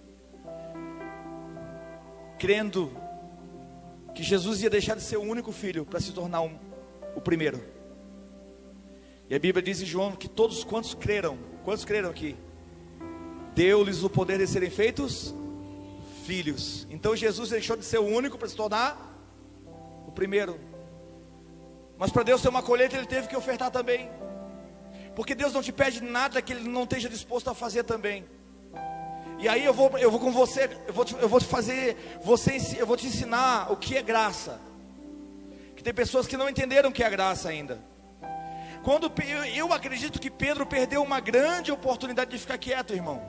crendo que Jesus ia deixar de ser o único filho para se tornar o primeiro. E a Bíblia diz em João que todos quantos creram aqui, deu-lhes o poder de serem feitos filhos. Então Jesus deixou de ser o único para se tornar o primeiro. Mas para Deus ter uma colheita, Ele teve que ofertar também. Porque Deus não te pede nada que Ele não esteja disposto a fazer também. E aí eu vou com você, eu vou te ensinar o que é graça. Que tem pessoas que não entenderam o que é graça ainda. Eu acredito que Pedro perdeu uma grande oportunidade de ficar quieto, irmão.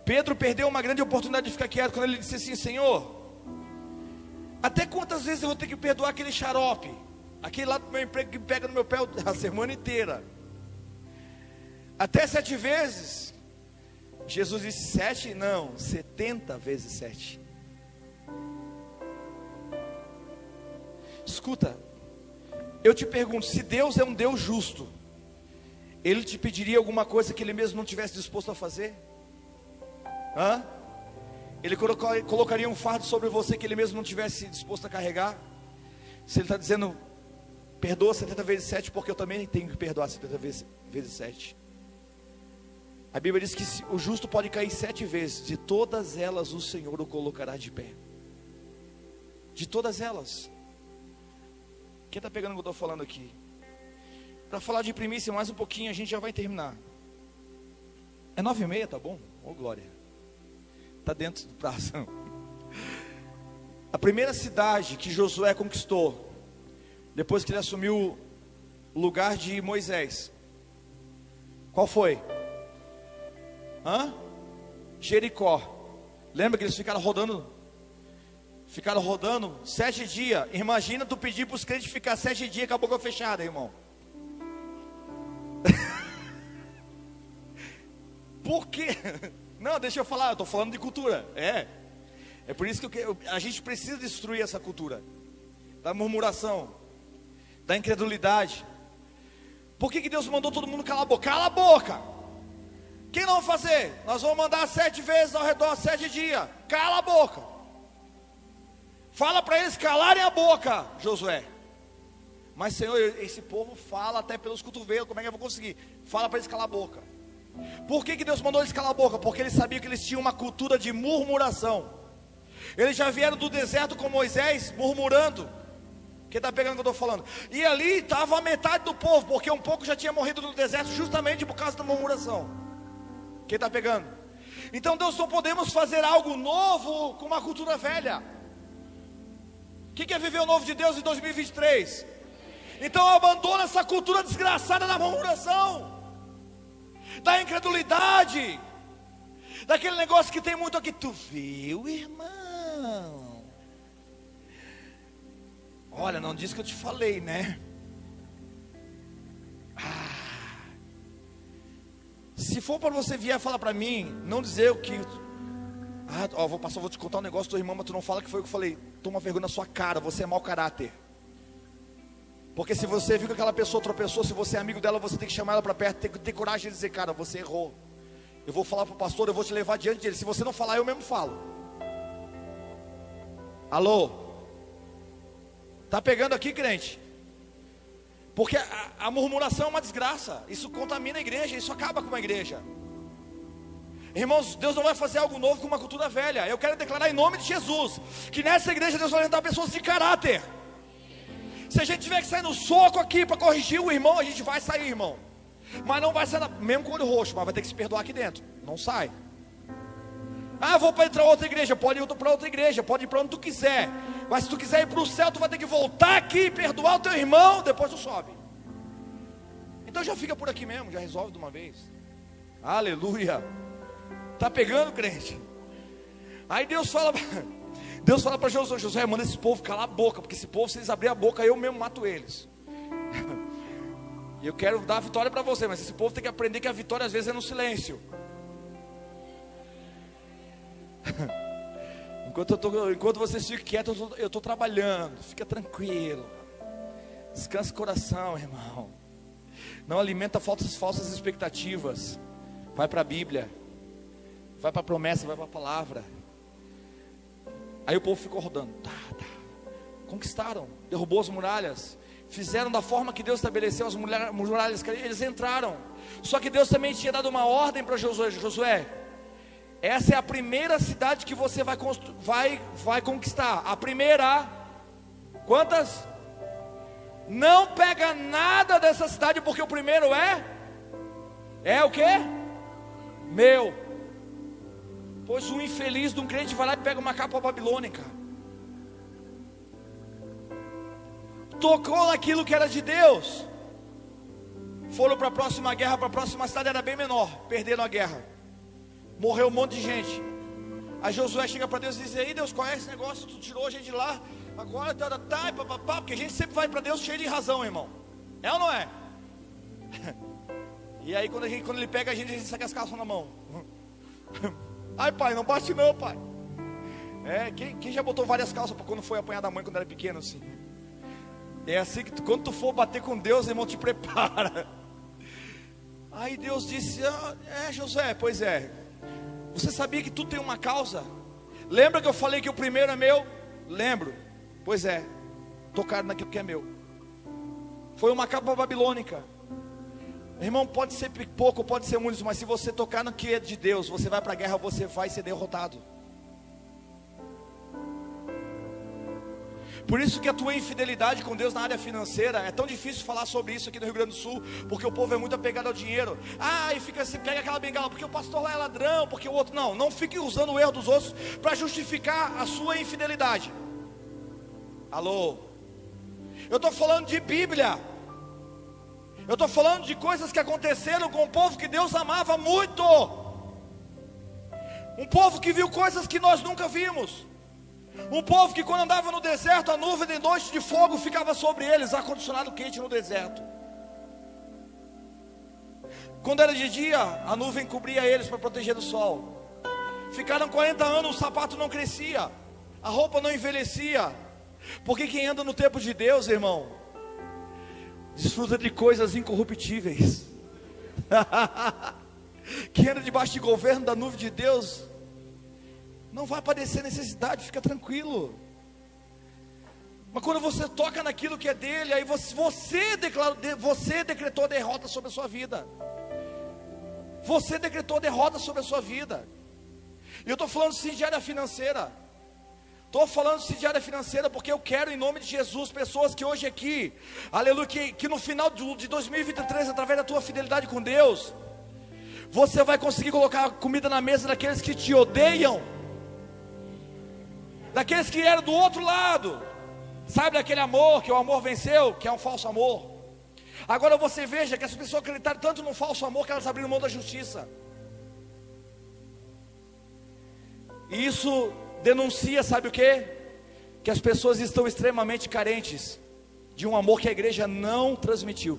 Pedro perdeu uma grande oportunidade de ficar quieto quando ele disse assim: Senhor, até quantas vezes eu vou ter que perdoar aquele xarope, aquele lá do meu emprego que pega no meu pé a semana inteira? Até 7 vezes? Jesus disse 7? Não, 70 vezes 7. Escuta, eu te pergunto, se Deus é um Deus justo, Ele te pediria alguma coisa que Ele mesmo não tivesse disposto a fazer? Ele colocaria um fardo sobre você que Ele mesmo não tivesse disposto a carregar? Se Ele está dizendo, perdoa 70 vezes 7, porque eu também tenho que perdoar 70 vezes 7. A Bíblia diz que o justo pode cair 7 vezes, de todas elas o Senhor o colocará de pé. De todas elas. Quem está pegando o que eu estou falando aqui? Para falar de primícia mais um pouquinho, a gente já vai terminar. É 9h30, tá bom? Ô glória. Está dentro do prazo. A primeira cidade que Josué conquistou, depois que ele assumiu o lugar de Moisés, qual foi? Jericó. Lembra que eles ficaram rodando? Ficaram rodando 7 dias. Imagina tu pedir para os crentes ficar 7 dias com a boca fechada, irmão. Por quê? Não, deixa eu falar, eu estou falando de cultura. É por isso que a gente precisa destruir essa cultura da murmuração, da incredulidade. Por que Deus mandou todo mundo calar a boca? Cala a boca! Quem não vai fazer? Nós vamos mandar 7 vezes ao redor, 7 dias. Cala a boca! Fala para eles calarem a boca, Josué. Mas Senhor, esse povo fala até pelos cotovelos, como é que eu vou conseguir? Fala para eles calar a boca. Por que Deus mandou eles calar a boca? Porque eles sabiam que eles tinham uma cultura de murmuração. Eles já vieram do deserto com Moisés murmurando. Quem está pegando o que eu estou falando? E ali estava a metade do povo, porque um pouco já tinha morrido no deserto justamente por causa da murmuração. Quem está pegando? Então Deus, não podemos fazer algo novo com uma cultura velha. O que é viver o novo de Deus em 2023? Então abandona essa cultura desgraçada da murmuração, da incredulidade, daquele negócio que tem muito aqui. Tu viu, irmão? Olha, não disse que eu te falei, né? Se for para você vier falar para mim, não dizer o que... vou te contar um negócio do teu irmão, mas tu não fala que foi o que eu falei. Toma vergonha na sua cara, você é mau caráter. Porque se você viu que aquela pessoa tropeçou, se você é amigo dela, você tem que chamar ela para perto, tem que ter coragem de dizer, cara, você errou. Eu vou falar para o pastor, eu vou te levar diante dele. Se você não falar, eu mesmo falo. Alô? Tá pegando aqui, crente? Porque a murmuração é uma desgraça. Isso contamina a igreja, isso acaba com a igreja. Irmãos, Deus não vai fazer algo novo com uma cultura velha. Eu quero declarar em nome de Jesus que nessa igreja Deus vai levantar pessoas de caráter. Se a gente tiver que sair no soco aqui para corrigir o irmão, a gente vai sair, irmão. Mas não vai sair mesmo com o olho roxo, mas vai ter que se perdoar aqui dentro. Não sai. Vou para entrar outra igreja. Pode ir para outra igreja, pode ir para onde tu quiser. Mas se tu quiser ir para o céu, tu vai ter que voltar aqui e perdoar o teu irmão. Depois tu sobe. Então já fica por aqui mesmo, já resolve de uma vez. Aleluia. Tá pegando, crente? Aí Deus fala para Josué: Josué, manda esse povo calar a boca, porque esse povo, se eles abrirem a boca, eu mesmo mato eles. E eu quero dar a vitória para você, mas esse povo tem que aprender que a vitória às vezes é no silêncio. Enquanto vocês ficam quietos, eu estou trabalhando. Fica tranquilo. Descansa o coração, irmão. Não alimenta falsas expectativas. Vai para a Bíblia, vai para a promessa, vai para a palavra. Aí o povo ficou rodando. Conquistaram, derrubou as muralhas, fizeram da forma que Deus estabeleceu as muralhas. Eles entraram. Só que Deus também tinha dado uma ordem para Josué: Josué, essa é a primeira cidade que você vai conquistar. A primeira. Quantas? Não pega nada dessa cidade, porque o primeiro é o quê? Meu. Pois o infeliz de um crente vai lá e pega uma capa babilônica. Tocou naquilo que era de Deus. Foram para a próxima guerra, para a próxima cidade, era bem menor. Perderam a guerra. Morreu um monte de gente. Aí Josué chega para Deus e diz: aí Deus, qual é esse negócio? Tu tirou a gente de lá, agora porque a gente sempre vai para Deus cheio de razão, irmão. É ou não é? E aí quando ele pega a gente saca as calças na mão. Ai pai, não bate não, pai. Quem já botou várias calças para quando foi apanhar da mãe quando era pequeno assim? É assim que quando tu for bater com Deus, irmão, te prepara. Aí Deus disse: Josué, pois é. Você sabia que tu tem uma causa? Lembra que eu falei que o primeiro é meu? Lembro. Pois é, tocaram naquilo que é meu. Foi uma capa babilônica. Irmão, pode ser pouco, pode ser muito, mas se você tocar no que é de Deus, você vai para a guerra, você vai ser derrotado. Por isso que a tua infidelidade com Deus na área financeira, é tão difícil falar sobre isso aqui no Rio Grande do Sul, porque o povo é muito apegado ao dinheiro. Ah, e fica assim, pega aquela bengala, porque o pastor lá é ladrão, porque o outro... Não fique usando o erro dos outros para justificar a sua infidelidade. Alô? Eu estou falando de Bíblia. Eu estou falando de coisas que aconteceram com o povo que Deus amava muito. Um povo que viu coisas que nós nunca vimos. Um povo que quando andava no deserto, a nuvem de noite de fogo ficava sobre eles, ar-condicionado quente no deserto. Quando era de dia, a nuvem cobria eles para proteger do sol. Ficaram 40 anos, o sapato não crescia, a roupa não envelhecia. Porque quem anda no tempo de Deus, irmão, desfruta de coisas incorruptíveis. Quem anda debaixo de governo da nuvem de Deus não vai padecer necessidade, fica tranquilo. Mas quando você toca naquilo que é dele, aí você decretou derrota sobre a sua vida. Você decretou derrota sobre a sua vida. E eu estou falando sim de área financeira. Estou falando sim de área financeira porque eu quero, em nome de Jesus, pessoas que hoje aqui, aleluia, que no final de 2023, através da tua fidelidade com Deus, você vai conseguir colocar comida na mesa daqueles que te odeiam, daqueles que eram do outro lado. Sabe daquele amor, que o amor venceu, que é um falso amor. Agora você veja que as pessoas acreditaram tanto no falso amor que elas abriram mão da justiça. E isso denuncia, sabe o que? Que as pessoas estão extremamente carentes de um amor que a igreja não transmitiu.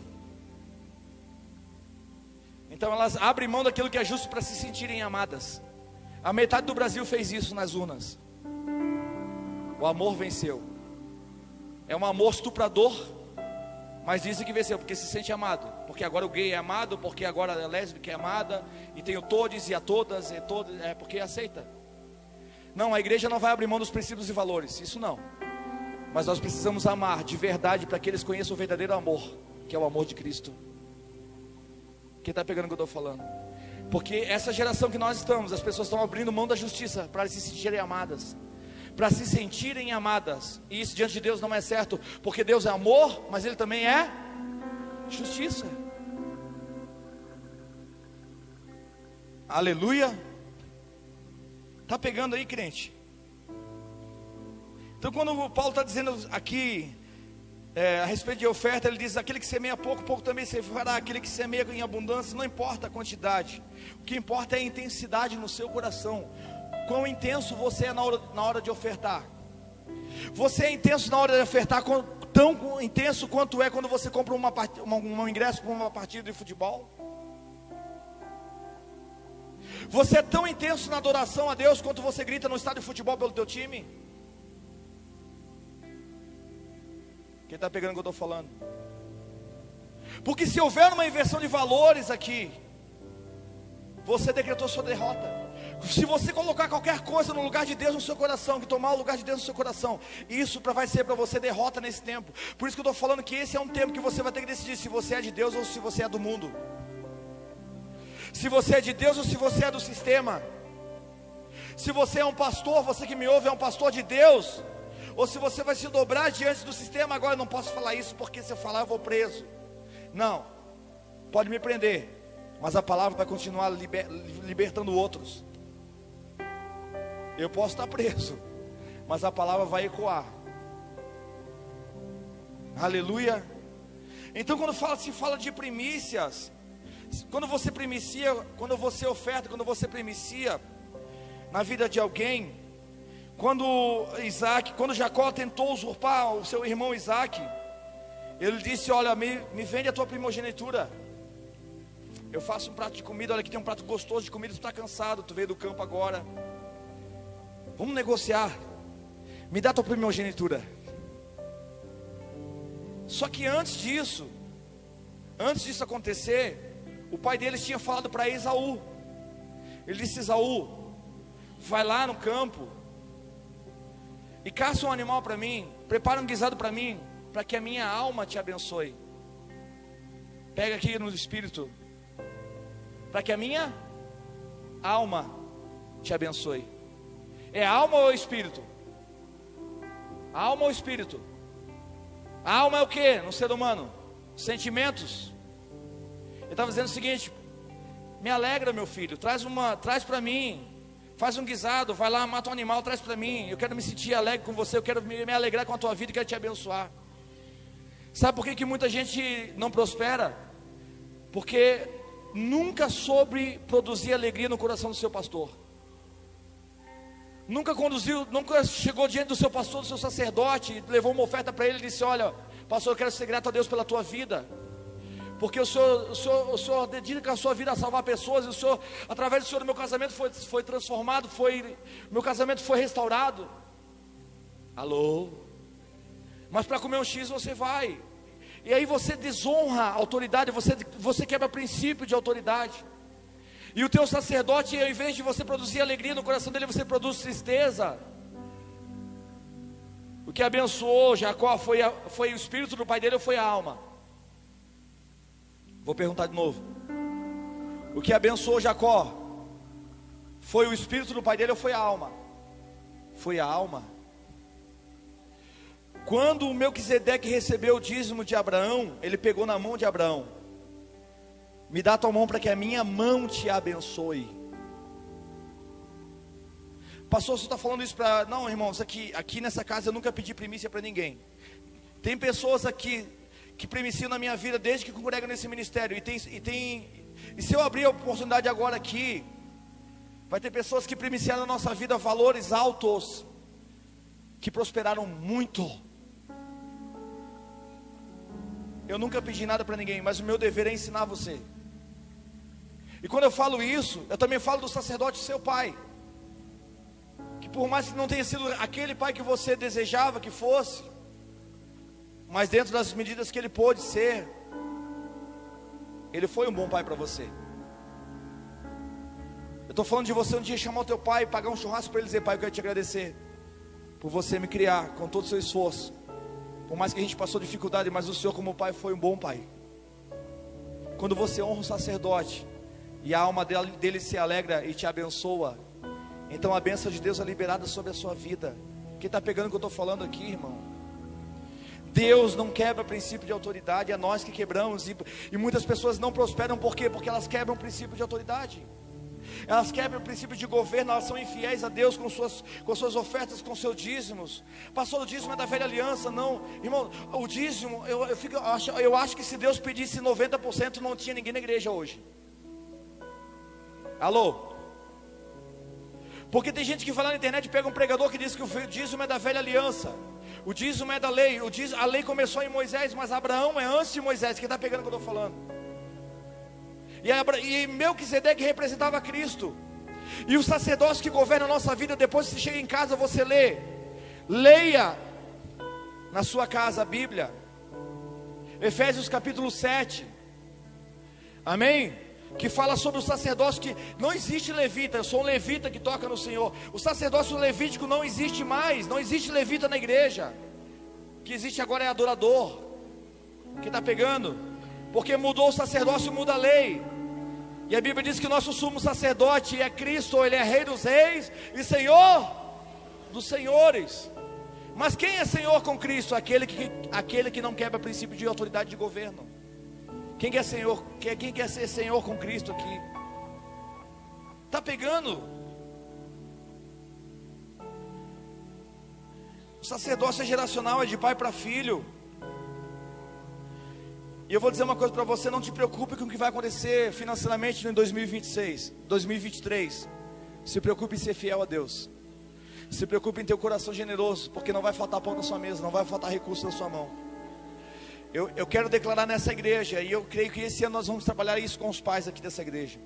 Então elas abrem mão daquilo que é justo para se sentirem amadas. A metade do Brasil fez isso nas urnas. O amor venceu. É um amor estuprador, mas dizem que venceu, porque se sente amado. Porque agora o gay é amado, porque agora a lésbica é amada, e tem o todes e a todas, porque aceita. Não, a igreja não vai abrir mão dos princípios e valores, isso não. Mas nós precisamos amar de verdade, para que eles conheçam o verdadeiro amor, que é o amor de Cristo. Quem está pegando o que eu estou falando? Porque essa geração que nós estamos, as pessoas estão abrindo mão da justiça, para se sentirem amadas, para se sentirem amadas. E isso diante de Deus não é certo, porque Deus é amor, mas Ele também é justiça. Aleluia. Está pegando aí, crente? Então quando o Paulo está dizendo aqui a respeito de oferta, ele diz: aquele que semeia pouco, pouco também se fará. Aquele que semeia em abundância, não importa a quantidade, o que importa é a intensidade no seu coração. Quão intenso você é na hora de ofertar. Você é intenso na hora de ofertar, tão intenso quanto é quando você compra um ingresso para uma partida de futebol. Você é tão intenso na adoração a Deus quanto você grita no estádio de futebol pelo teu time. Quem está pegando o que eu estou falando? Porque se houver uma inversão de valores aqui, você decretou sua derrota. Se você colocar qualquer coisa no lugar de Deus no seu coração, que tomar o lugar de Deus no seu coração, isso vai ser para você derrota nesse tempo. Por isso que eu estou falando que esse é um tempo que você vai ter que decidir se você é de Deus ou se você é do mundo. Se você é de Deus ou se você é do sistema. Se você é um pastor, você que me ouve é um pastor de Deus, ou se você vai se dobrar diante do sistema. Agora eu não posso falar isso porque se eu falar eu vou preso. Não, pode me prender, mas a palavra vai continuar libertando outros. Eu posso estar preso, mas a palavra vai ecoar. Aleluia. Então quando se fala de primícias, quando você primicia, quando você oferta, quando você primicia na vida de alguém, quando Jacó tentou usurpar o seu irmão Isaac, ele disse: olha, me vende a tua primogenitura. Eu faço um prato de comida, olha que tem um prato gostoso de comida, tu está cansado, tu veio do campo agora, vamos negociar, me dá a tua primogenitura. Só que antes disso acontecer, o pai deles tinha falado para Esaú. Ele disse: Esaú, vai lá no campo e caça um animal para mim, prepara um guisado para mim, para que a minha alma te abençoe. Pega aqui no Espírito, para que a minha alma te abençoe. É alma ou Espírito? Alma ou Espírito? A alma é o que no ser humano? Sentimentos. Ele estava dizendo o seguinte: me alegra, meu filho, traz para mim, faz um guisado, vai lá, mata um animal, traz para mim. Eu quero me sentir alegre com você, eu quero me alegrar com a tua vida e quero te abençoar. Sabe por que muita gente não prospera? Porque nunca soube produzir alegria no coração do seu pastor. Nunca chegou diante do seu pastor, do seu sacerdote, levou uma oferta para ele e disse: olha, pastor, eu quero ser grato a Deus pela tua vida, porque o senhor dedica a sua vida a salvar pessoas, e o senhor, através do senhor, meu casamento foi transformado, meu casamento foi restaurado. Alô? Mas para comer um X você vai, e aí você desonra a autoridade, você quebra princípio de autoridade. E o teu sacerdote, ao invés de você produzir alegria no coração dele, você produz tristeza. O que abençoou Jacó foi o espírito do pai dele ou foi a alma? Vou perguntar de novo. O que abençoou Jacó foi o espírito do pai dele ou foi a alma? Foi a alma. Quando o Melquisedeque recebeu o dízimo de Abraão, ele pegou na mão de Abraão: me dá a tua mão para que a minha mão te abençoe. Pastor, você está falando isso para... Não, irmãos, aqui nessa casa eu nunca pedi primícia para ninguém. Tem pessoas aqui que primiciam na minha vida desde que congregam nesse ministério. E se eu abrir a oportunidade agora aqui, vai ter pessoas que primiciaram na nossa vida valores altos, que prosperaram muito. Eu nunca pedi nada para ninguém, mas o meu dever é ensinar você. E quando eu falo isso, eu também falo do sacerdote, seu pai, que por mais que não tenha sido aquele pai que você desejava que fosse, mas dentro das medidas que ele pôde ser, ele foi um bom pai para você. Eu estou falando de você um dia chamar o teu pai, pagar um churrasco para ele, dizer: pai, eu quero te agradecer por você me criar com todo o seu esforço. Por mais que a gente passou dificuldade, mas o Senhor como pai foi um bom pai. Quando você honra o sacerdote e a alma dele se alegra e te abençoa, então a bênção de Deus é liberada sobre a sua vida. Quem está pegando o que eu estou falando aqui, irmão? Deus não quebra princípio de autoridade, é nós que quebramos. E muitas pessoas não prosperam, por quê? Porque elas quebram o princípio de autoridade. Elas quebram o princípio de governo, elas são infiéis a Deus com suas ofertas, com seus dízimos. Pastor, o dízimo é da velha aliança. Não, irmão, o dízimo, eu acho que se Deus pedisse 90%, não tinha ninguém na igreja hoje. Alô? Porque tem gente que vai lá na internet, pega um pregador que diz que o dízimo é da velha aliança, o dízimo é da lei, a lei começou em Moisés, mas Abraão é antes de Moisés. Quem está pegando o que eu estou falando? E Melquisedeque representava Cristo. E o sacerdócio que governa a nossa vida, depois que você chega em casa, você leia na sua casa a Bíblia, Efésios capítulo 7, amém? Que fala sobre o sacerdócio, que não existe levita. Eu sou um levita que toca no Senhor. O sacerdócio levítico não existe mais. Não existe levita na igreja. O que existe agora é adorador. Quem está pegando? Porque mudou o sacerdócio, muda a lei. E a Bíblia diz que o nosso sumo sacerdote é Cristo. Ele é Rei dos reis e Senhor dos senhores. Mas quem é Senhor com Cristo? Aquele que não quebra princípio de autoridade de governo. Quem quer ser Senhor com Cristo aqui? Está pegando? O sacerdócio geracional é de pai para filho. E eu vou dizer uma coisa para você: não te preocupe com o que vai acontecer financeiramente em 2026, 2023. Se preocupe em ser fiel a Deus. Se preocupe em ter o coração generoso, porque não vai faltar pão na sua mesa, não vai faltar recurso na sua mão. Eu quero declarar nessa igreja, e eu creio que esse ano nós vamos trabalhar isso com os pais aqui dessa igreja.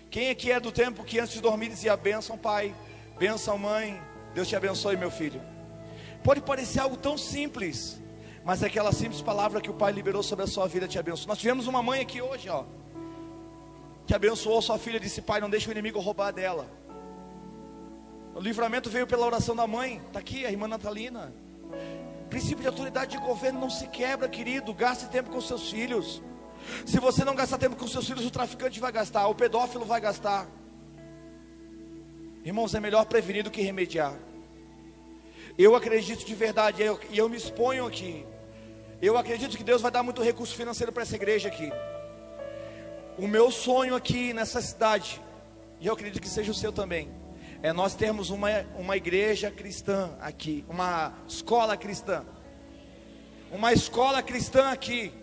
Quem aqui é do tempo que antes de dormir dizia: bênção pai, bênção mãe, Deus te abençoe meu filho? Pode parecer algo tão simples, mas é aquela simples palavra que o pai liberou sobre a sua vida te abençoa. Nós tivemos uma mãe aqui hoje, que abençoou sua filha, disse: pai, não deixe o inimigo roubar dela. O livramento veio pela oração da mãe. Está aqui a irmã Natalina. Princípio de autoridade de governo não se quebra, querido. Gaste tempo com seus filhos. Se você não gastar tempo com seus filhos, o traficante vai gastar, o pedófilo vai gastar. Irmãos, é melhor prevenir do que remediar. Eu acredito de verdade, e eu me exponho aqui. Eu acredito que Deus vai dar muito recurso financeiro para essa igreja aqui. O meu sonho aqui nessa cidade, e eu acredito que seja o seu também, é nós termos uma igreja cristã aqui, uma escola cristã. Uma escola cristã aqui.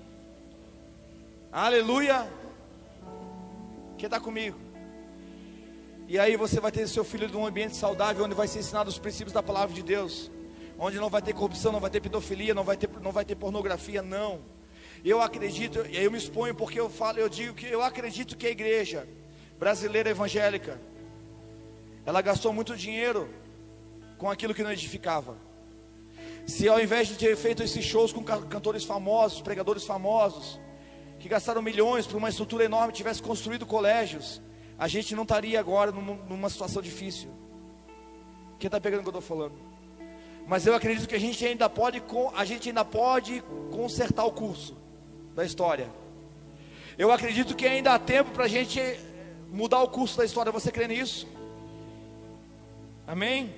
Aleluia. Quem está comigo? E aí você vai ter seu filho num ambiente saudável, onde vai ser ensinado os princípios da palavra de Deus, onde não vai ter corrupção, não vai ter pedofilia, não vai ter pornografia, não. Eu acredito, e aí eu me exponho porque eu digo que eu acredito que a igreja brasileira evangélica, ela gastou muito dinheiro com aquilo que não edificava. Se ao invés de ter feito esses shows com cantores famosos, pregadores famosos, que gastaram milhões para uma estrutura enorme, tivesse construído colégios, a gente não estaria agora numa situação difícil. Quem está pegando o que eu estou falando? Mas eu acredito que a gente ainda pode consertar o curso da história. Eu acredito que ainda há tempo para a gente mudar o curso da história. Você crê nisso? Amém?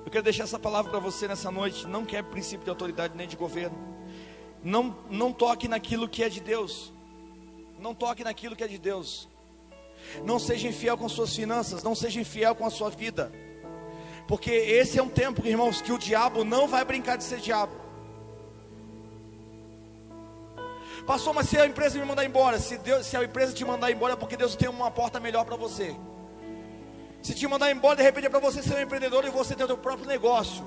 Eu quero deixar essa palavra para você nessa noite. Não quer princípio de autoridade nem de governo. Não toque naquilo que é de Deus. Não toque naquilo que é de Deus. Não seja infiel com suas finanças. Não seja infiel com a sua vida. Porque esse é um tempo, irmãos, que o diabo não vai brincar de ser diabo. Pastor, mas se a empresa me mandar embora, se a empresa te mandar embora, é porque Deus tem uma porta melhor para você. Se te mandar embora, de repente é para você ser um empreendedor e você ter o teu próprio negócio.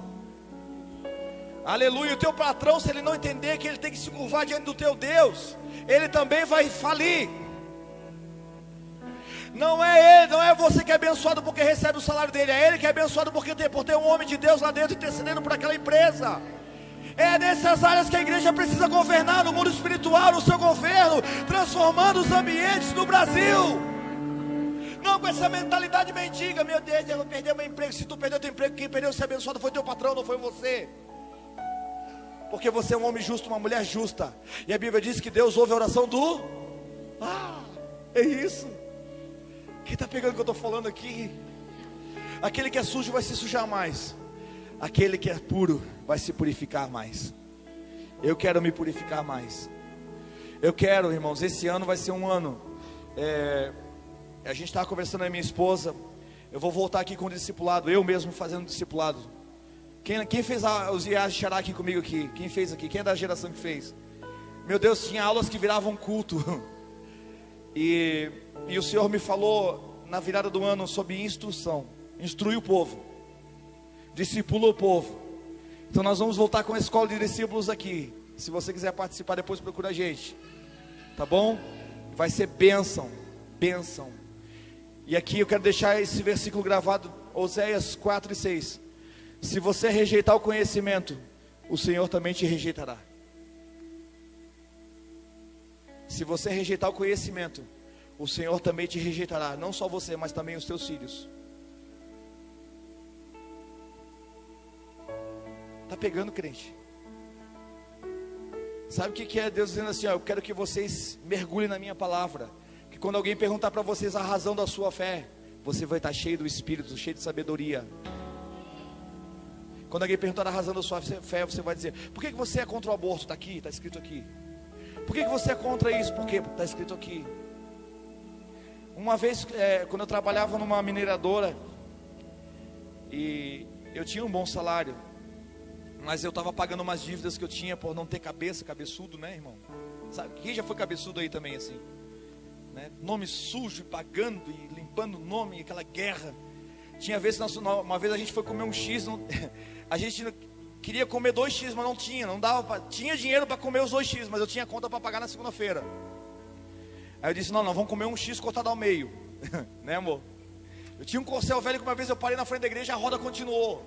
Aleluia. O teu patrão, se ele não entender que ele tem que se curvar diante do teu Deus, ele também vai falir. Não é você que é abençoado porque recebe o salário dele, é ele que é abençoado por ter um homem de Deus lá dentro intercedendo por aquela empresa. É nessas áreas que a igreja precisa governar, no mundo espiritual, no seu governo, transformando os ambientes no Brasil. Não com essa mentalidade mendiga, meu Deus, eu vou perder meu emprego. Se tu perdeu teu emprego, quem perdeu ser abençoado foi teu patrão, não foi você. Porque você é um homem justo, uma mulher justa. E a Bíblia diz que Deus ouve a oração do... é isso. Quem está pegando o que eu estou falando aqui? Aquele que é sujo vai se sujar mais. Aquele que é puro vai se purificar mais. Eu quero me purificar mais. Eu quero, irmãos, esse ano vai ser um ano... A gente estava conversando com a minha esposa. Eu vou voltar aqui com o discipulado. Eu mesmo fazendo discipulado. Quem fez os IAs de Xará aqui comigo aqui? Quem fez aqui? Quem é da geração que fez? Meu Deus, tinha aulas que viravam culto. E o Senhor me falou na virada do ano sobre instrução. Instrui o povo. Discipula o povo. Então nós vamos voltar com a escola de discípulos aqui. Se você quiser participar, depois procura a gente. Tá bom? Vai ser bênção. Bênção. E aqui eu quero deixar esse versículo gravado, Oséias 4:6. Se você rejeitar o conhecimento, o Senhor também te rejeitará. Se você rejeitar o conhecimento, o Senhor também te rejeitará. Não só você, mas também os teus filhos. Está pegando, crente? Sabe o que é Deus dizendo assim? Eu quero que vocês mergulhem na minha palavra. Que quando alguém perguntar para vocês a razão da sua fé, você vai estar cheio do Espírito, cheio de sabedoria. Quando alguém perguntar a razão da sua fé, você vai dizer: por que você é contra o aborto? Está aqui, está escrito aqui. Por que você é contra isso? Por quê? Está escrito aqui. Uma vez, quando eu trabalhava numa mineradora, e eu tinha um bom salário, mas eu estava pagando umas dívidas que eu tinha por não ter cabeçudo, né, irmão? Sabe, quem já foi cabeçudo aí também assim? Né? Nome sujo, pagando e limpando o nome, aquela guerra. Tinha vez, uma vez a gente foi comer um X, a gente queria comer 2 X, mas não dava, tinha dinheiro para comer os 2 X, mas eu tinha conta para pagar na segunda-feira. Aí eu disse: não, vamos comer um X cortado ao meio. Né, amor? Eu tinha um Corcel velho que uma vez eu parei na frente da igreja e a roda continuou.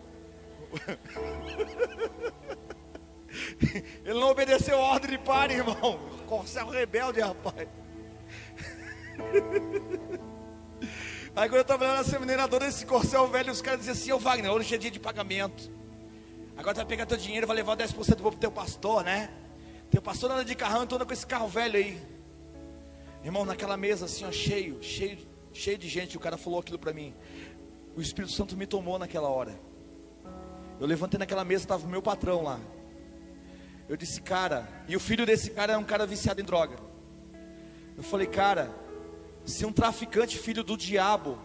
Ele não obedeceu a ordem de pare, irmão. Corcel rebelde, rapaz. Aí quando eu trabalhava na semineradora, esse Corcel velho, os caras diziam assim: ô Wagner, hoje é dia de pagamento. Agora tu vai pegar teu dinheiro e vai levar 10% pro teu pastor, né? Tem pastor anda de carrão, então anda com esse carro velho aí. Irmão, naquela mesa assim, ó, cheio de gente, o cara falou aquilo para mim. O Espírito Santo me tomou naquela hora. Eu levantei naquela mesa, estava o meu patrão lá. Eu disse, cara, e o filho desse cara era um cara viciado em droga. Eu falei, cara, se um traficante, filho do diabo,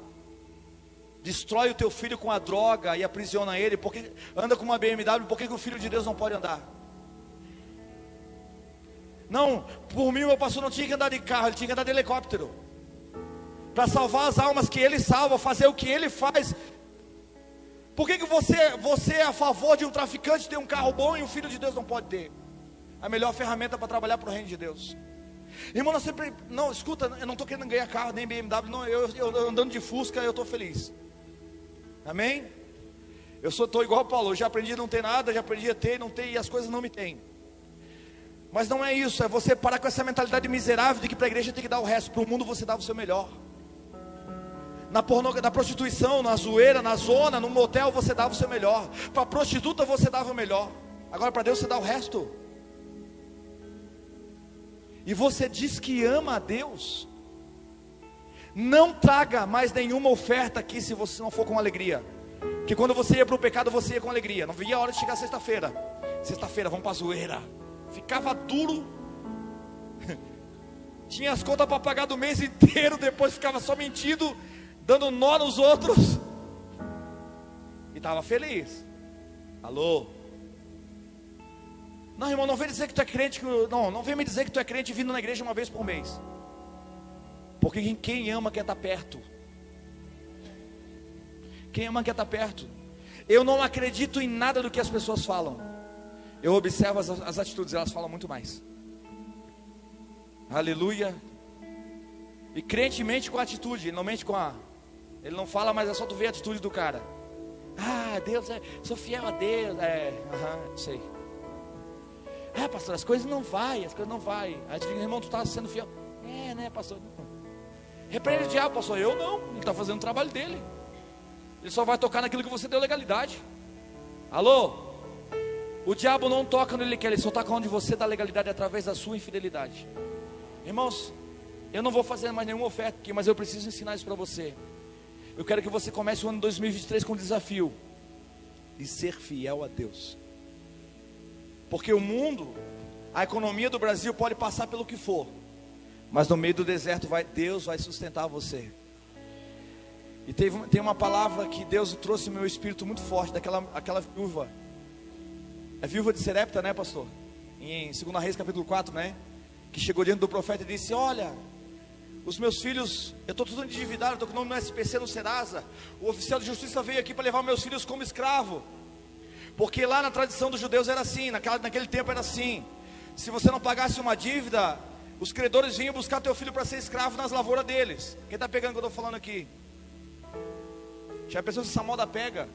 destrói o teu filho com a droga e aprisiona ele, porque anda com uma BMW, por que o filho de Deus não pode andar? Não, por mim meu pastor não tinha que andar de carro, ele tinha que andar de helicóptero, para salvar as almas que ele salva, fazer o que ele faz. Por que você é a favor de um traficante ter um carro bom e um filho de Deus não pode ter? A melhor ferramenta para trabalhar para o reino de Deus. Irmão, nós sempre, não, escuta, eu não estou querendo ganhar carro, nem BMW, não, eu andando de Fusca, eu estou feliz. Amém? Eu estou igual o Paulo, eu já aprendi a não ter nada, já aprendi a ter, não ter, e as coisas não me têm. Mas não é isso, é você parar com essa mentalidade miserável de que para a igreja tem que dar o resto, para o mundo você dá o seu melhor. Na prostituição, na zoeira, na zona, no motel você dava o seu melhor. Para a prostituta você dava o melhor. Agora para Deus você dá o resto. E você diz que ama a Deus. Não traga mais nenhuma oferta aqui se você não for com alegria. Que quando você ia para o pecado você ia com alegria. Não via a hora de chegar sexta-feira. Sexta-feira vamos para a zoeira. Ficava duro. Tinha as contas para pagar do mês inteiro. Depois ficava só mentindo, dando nó nos outros, e estava feliz. Alô? Não, irmão, não vem dizer que tu é crente, não vem me dizer que tu é crente vindo na igreja uma vez por mês, porque quem ama quer estar perto. Quem ama quer estar perto. Eu não acredito em nada do que as pessoas falam, eu observo as atitudes, elas falam muito mais. Aleluia. E crente mente com a atitude, ele não mente com a... Ele não fala, mas é só tu ver a atitude do cara. Ah, Deus, sou fiel a Deus. Sei. Pastor, as coisas não vai. Aí tu diz, irmão, tu está sendo fiel. Né, pastor? Repreende o diabo, pastor. Eu não, ele está fazendo o trabalho dele. Ele só vai tocar naquilo que você deu legalidade. Alô? O diabo não toca onde ele quer, ele só toca onde você dá legalidade através da sua infidelidade. Irmãos, eu não vou fazer mais nenhuma oferta aqui, mas eu preciso ensinar isso para você. Eu quero que você comece o ano 2023 com o desafio de ser fiel a Deus. Porque o mundo, a economia do Brasil pode passar pelo que for, mas no meio do deserto Deus vai sustentar você. E tem uma palavra que Deus trouxe no meu espírito muito forte, aquela viúva. É viúva de Serepta, né, pastor? Em 2 Reis capítulo 4, né? Que chegou diante do profeta e disse, olha, os meus filhos, eu estou tudo endividado, estou com o nome no SPC, no Serasa. O oficial de justiça veio aqui para levar meus filhos como escravo. Porque lá na tradição dos judeus era assim, naquele tempo era assim. Se você não pagasse uma dívida, os credores vinham buscar teu filho para ser escravo nas lavouras deles. Quem está pegando o que eu estou falando aqui? Já pensou se essa moda pega?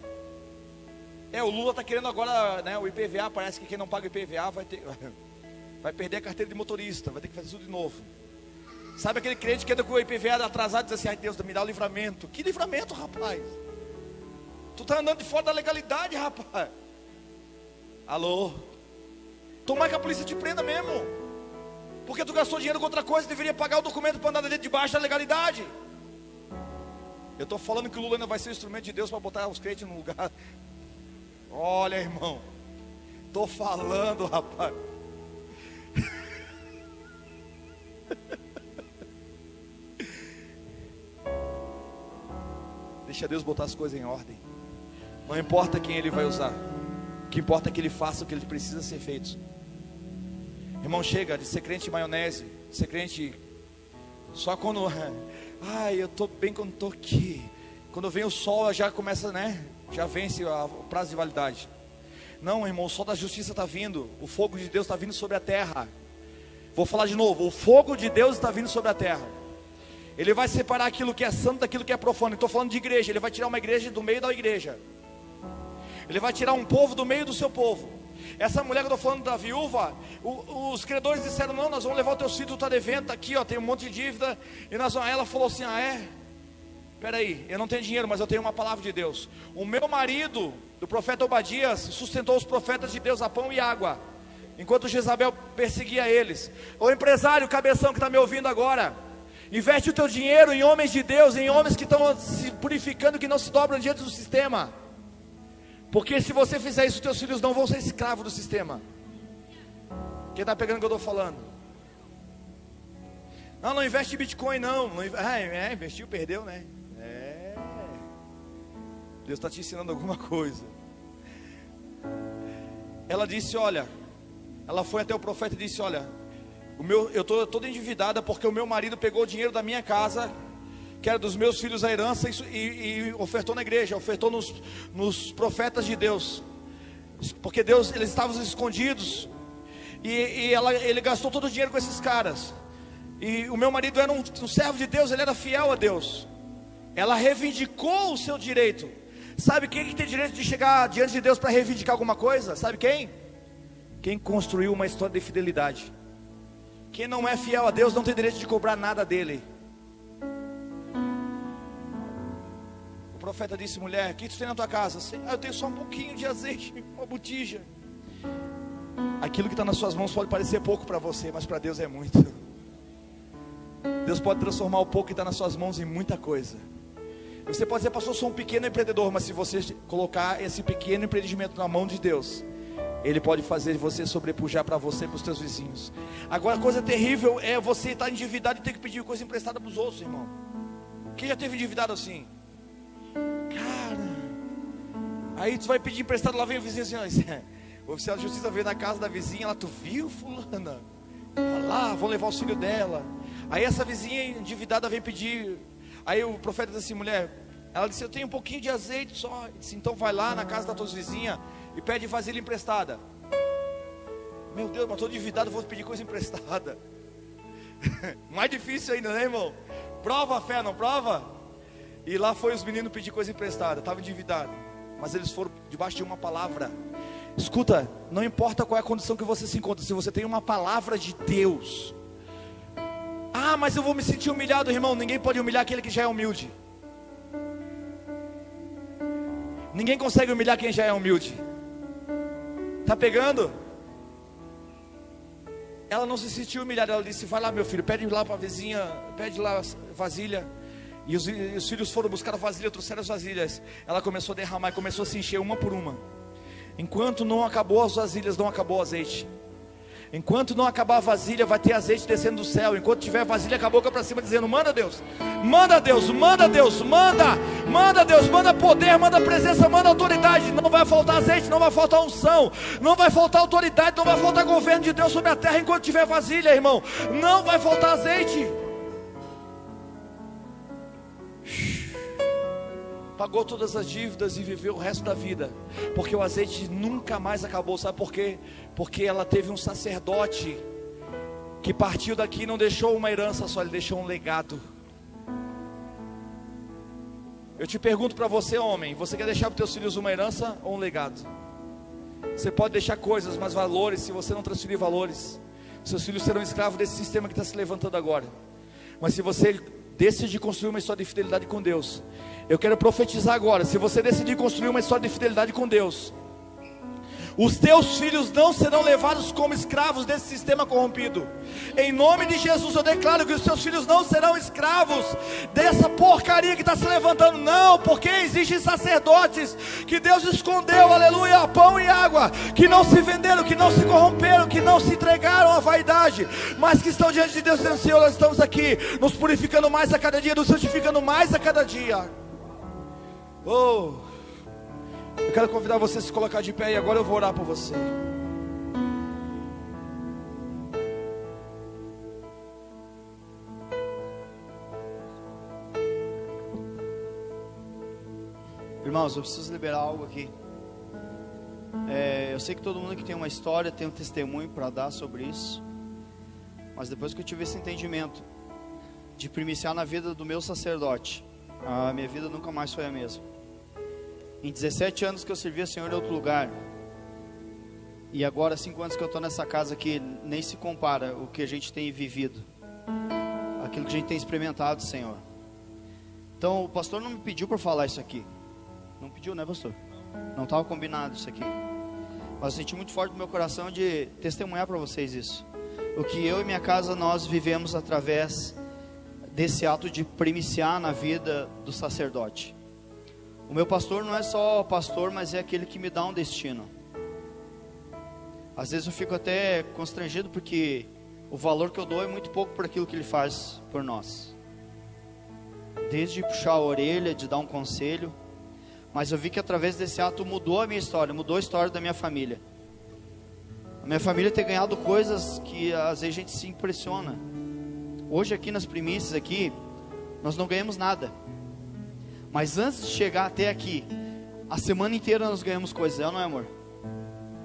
O Lula está querendo agora, né, o IPVA, parece que quem não paga o IPVA vai perder a carteira de motorista, vai ter que fazer tudo de novo. Sabe aquele crente que anda com o IPVA atrasado e diz assim, ai Deus, me dá o livramento. Que livramento, rapaz? Tu está andando de fora da legalidade, rapaz. Alô? Tomara que a polícia te prenda mesmo, porque tu gastou dinheiro com outra coisa, deveria pagar o documento para andar debaixo da legalidade. Eu estou falando que o Lula ainda vai ser o instrumento de Deus para botar os crentes no lugar. Olha, irmão, estou falando, rapaz. Deixa Deus botar as coisas em ordem. Não importa quem Ele vai usar, o que importa é que Ele faça o que Ele precisa ser feito. Irmão, chega de ser crente maionese, de ser crente só quando eu estou bem quando estou aqui. Quando vem o sol já começa, né? Já vence o prazo de validade. Não, irmão, o sol da justiça está vindo. O fogo de Deus está vindo sobre a terra. Vou falar de novo, o fogo de Deus está vindo sobre a terra. Ele vai separar aquilo que é santo daquilo que é profano. Estou falando de igreja, Ele vai tirar uma igreja do meio da igreja. Ele vai tirar um povo do meio do seu povo. Essa mulher que eu estou falando da viúva, os credores disseram, não, nós vamos levar o teu filho, tu está devendo, tá aqui, ó, tem um monte de dívida. E ela falou assim, peraí, eu não tenho dinheiro, mas eu tenho uma palavra de Deus. O meu marido, do profeta Obadias, sustentou os profetas de Deus a pão e água. enquanto Jezabel perseguia eles. Ô empresário, cabeção que está me ouvindo agora, investe o teu dinheiro em homens de Deus, em homens que estão se purificando, que não se dobram diante do sistema. Porque se você fizer isso, teus filhos não vão ser escravos do sistema. Quem está pegando o que eu estou falando? Não investe em Bitcoin não. Investiu, perdeu, né? Deus está te ensinando alguma coisa. Ela disse, olha, ela foi até o profeta e disse, olha, eu estou toda endividada porque o meu marido pegou o dinheiro da minha casa, que era dos meus filhos a herança, e ofertou na igreja, ofertou nos profetas de Deus, porque Deus, eles estavam escondidos, e ele gastou todo o dinheiro com esses caras, e o meu marido era um servo de Deus, ele era fiel a Deus. Ela reivindicou o seu direito. Sabe quem que tem direito de chegar diante de Deus para reivindicar alguma coisa? Sabe quem? Quem construiu uma história de fidelidade. Quem não é fiel a Deus não tem direito de cobrar nada dele. O profeta disse, mulher, o que tu tem na tua casa? Eu tenho só um pouquinho de azeite, uma botija. Aquilo que está nas suas mãos pode parecer pouco para você, mas para Deus é muito. Deus pode transformar o pouco que está nas suas mãos em muita coisa. Você pode dizer, pastor, eu sou um pequeno empreendedor, mas se você colocar esse pequeno empreendimento na mão de Deus, Ele pode fazer você sobrepujar para você e para os teus vizinhos. Agora, a coisa terrível é você estar endividado e ter que pedir coisa emprestada para os outros, irmão. Quem já teve endividado assim? Cara, aí tu vai pedir emprestado, lá vem o vizinho assim, o oficial de justiça veio na casa da vizinha, lá, tu viu fulana? Olha lá, vão levar o filho dela. Aí essa vizinha endividada vem pedir. Aí o profeta diz assim, mulher, ela disse, eu tenho um pouquinho de azeite só. Ele disse, então vai lá na casa da tua vizinha e pede vasilha emprestada. Meu Deus, mas estou endividado, vou pedir coisa emprestada. Mais difícil ainda, né, irmão? Prova a fé, não prova? E lá foi os meninos pedir coisa emprestada, estavam endividados, mas eles foram debaixo de uma palavra. Escuta, não importa qual é a condição que você se encontra, se você tem uma palavra de Deus. Ah, mas eu vou me sentir humilhado, irmão. Ninguém pode humilhar aquele que já é humilde. Ninguém consegue humilhar quem já é humilde. Tá pegando? Ela não se sentiu humilhada. Ela disse, vai lá meu filho, pede lá para a vizinha, pede lá vasilha. E os filhos foram buscar a vasilha, trouxeram as vasilhas. Ela começou a derramar e começou a se encher uma por uma. Enquanto não acabou as vasilhas, não acabou o azeite. Enquanto não acabar a vasilha, vai ter azeite descendo do céu. Enquanto tiver vasilha com a boca para cima, dizendo, manda Deus, manda Deus, manda Deus, manda Deus, manda poder, manda presença, manda autoridade. Não vai faltar azeite, não vai faltar unção, não vai faltar autoridade, não vai faltar governo de Deus sobre a terra enquanto tiver vasilha, irmão. Não vai faltar azeite. Pagou todas as dívidas e viveu o resto da vida, porque o azeite nunca mais acabou. Sabe por quê? Porque ela teve um sacerdote que partiu daqui e não deixou uma herança só, ele deixou um legado. Eu te pergunto para você, homem, você quer deixar para os teus filhos uma herança ou um legado? Você pode deixar coisas, mas valores, se você não transferir valores, seus filhos serão escravos desse sistema que está se levantando agora. Mas se você decidir construir uma história de fidelidade com Deus, eu quero profetizar agora, se você decidir construir uma história de fidelidade com Deus, os teus filhos não serão levados como escravos desse sistema corrompido. Em nome de Jesus eu declaro que os teus filhos não serão escravos dessa porcaria que está se levantando. Não, porque existem sacerdotes que Deus escondeu, aleluia, pão e água, que não se venderam, que não se corromperam, que não se entregaram à vaidade, mas que estão diante de Deus dizendo, Senhor, nós estamos aqui nos purificando mais a cada dia, nos santificando mais a cada dia. Eu quero convidar você a se colocar de pé e agora eu vou orar por você. Irmãos, eu preciso liberar algo aqui. Eu sei que todo mundo que tem uma história tem um testemunho para dar sobre isso, mas depois que eu tive esse entendimento de primiciar na vida do meu sacerdote, a minha vida nunca mais foi a mesma. Em 17 anos que eu servi a Senhor em outro lugar, e agora 5 anos que eu estou nessa casa aqui, nem se compara o que a gente tem vivido, aquilo que a gente tem experimentado, Senhor. Então o pastor não me pediu para falar isso aqui. Não pediu, né, pastor? Não estava combinado isso aqui. mas eu senti muito forte no meu coração de testemunhar para vocês isso. O que eu e minha casa nós vivemos através desse ato de primiciar na vida do sacerdote. O meu pastor não é só pastor, mas é aquele que me dá um destino. Às vezes eu fico até constrangido porque o valor que eu dou é muito pouco por aquilo que ele faz por nós. Desde puxar a orelha, de dar um conselho. Mas eu vi que através desse ato mudou a minha história, mudou a história da minha família. A minha família tem ganhado coisas que às vezes a gente se impressiona. Hoje aqui nas primícias aqui, nós não ganhamos nada. Mas antes de chegar até aqui, a semana inteira nós ganhamos coisas, não é, amor?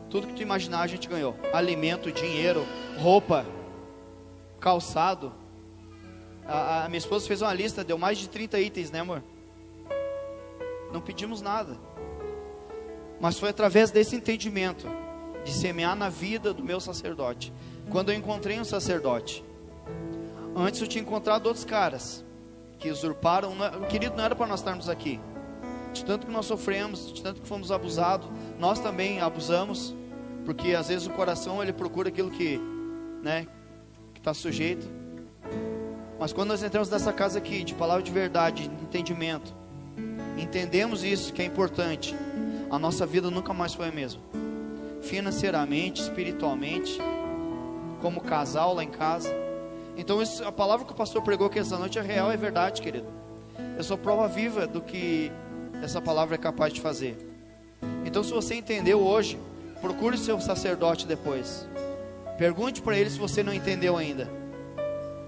Tudo que tu imaginar a gente ganhou. Alimento, dinheiro, roupa, calçado. A minha esposa fez uma lista, deu mais de 30 itens, né, amor? Não pedimos nada. Mas foi através desse entendimento de semear na vida do meu sacerdote. Quando eu encontrei um sacerdote, antes eu tinha encontrado outros caras que usurparam. Querido, não era para nós estarmos aqui. De tanto que nós sofremos, de tanto que fomos abusados, nós também abusamos, porque às vezes o coração ele procura aquilo que, né, que está sujeito. Mas quando nós entramos nessa casa aqui, de palavra de verdade, de entendimento, entendemos isso que é importante, a nossa vida nunca mais foi a mesma. Financeiramente, espiritualmente, como casal lá em casa. Então isso, a palavra que o pastor pregou aqui essa noite é real, é verdade, querido. Eu sou prova viva do que essa palavra é capaz de fazer. Então se você entendeu hoje, procure o seu sacerdote depois. Pergunte para ele se você não entendeu ainda.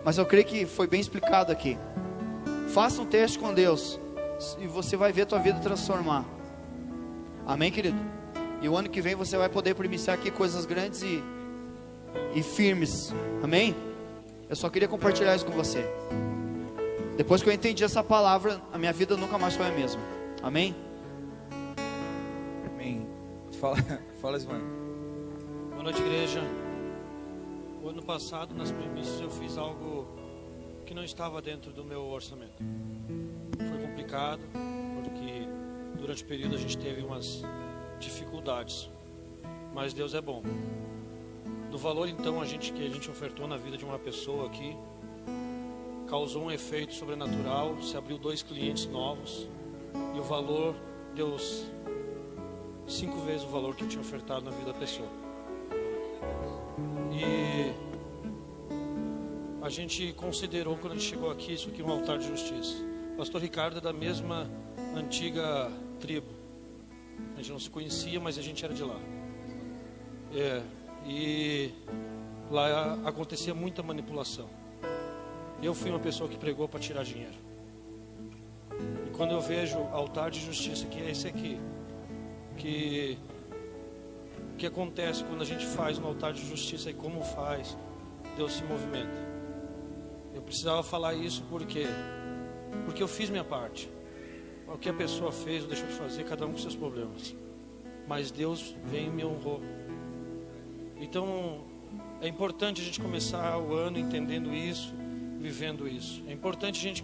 Mas eu creio que foi bem explicado aqui. Faça um teste com Deus e você vai ver a tua vida transformar. Amém, querido? E o ano que vem você vai poder primiciar aqui coisas grandes e firmes. Amém? Eu só queria compartilhar isso com você. Depois que eu entendi essa palavra, a minha vida nunca mais foi a mesma. Amém? Amém. Fala, Ismael. Boa noite, igreja. O ano passado, nas primícias, eu fiz algo que não estava dentro do meu orçamento. Foi complicado, porque durante o período a gente teve umas dificuldades. Mas Deus é bom. Do valor, então, que a gente ofertou na vida de uma pessoa aqui, causou um efeito sobrenatural. Se abriu 2 clientes novos. E o valor deu 5 vezes o valor que eu tinha ofertado na vida da pessoa. E a gente considerou, quando a gente chegou aqui, isso aqui um altar de justiça. O pastor Ricardo é da mesma antiga tribo. A gente não se conhecia, mas a gente era de lá. E lá acontecia muita manipulação. Eu fui uma pessoa que pregou para tirar dinheiro. E quando eu vejo altar de justiça, que é esse aqui, que acontece quando a gente faz no altar de justiça e como faz, Deus se movimenta. Eu precisava falar isso porque eu fiz minha parte. O que a pessoa fez ou deixou de fazer, cada um com seus problemas. Mas Deus veio e me honrou. Então é importante a gente começar o ano entendendo isso, vivendo isso. É importante a gente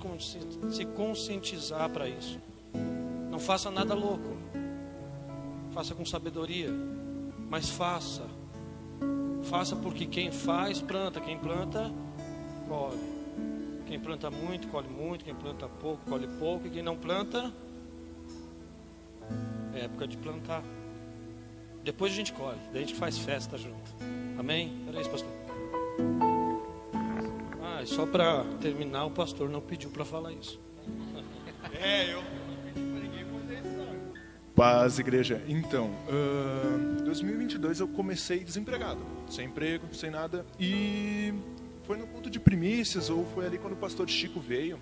se conscientizar para isso. Não faça nada louco. Faça com sabedoria. Mas faça. Faça porque quem faz, planta. Quem planta, colhe. Quem planta muito, colhe muito. Quem planta pouco, colhe pouco. E quem não planta, é época de plantar. Depois a gente colhe. Daí a gente faz festa junto. Amém? Era isso, pastor. E só para terminar, o pastor não pediu para falar isso. Eu Paz, igreja. Então, 2022 eu comecei desempregado, sem emprego, sem nada. E foi no culto de primícias, ou foi ali quando o pastor Chico veio,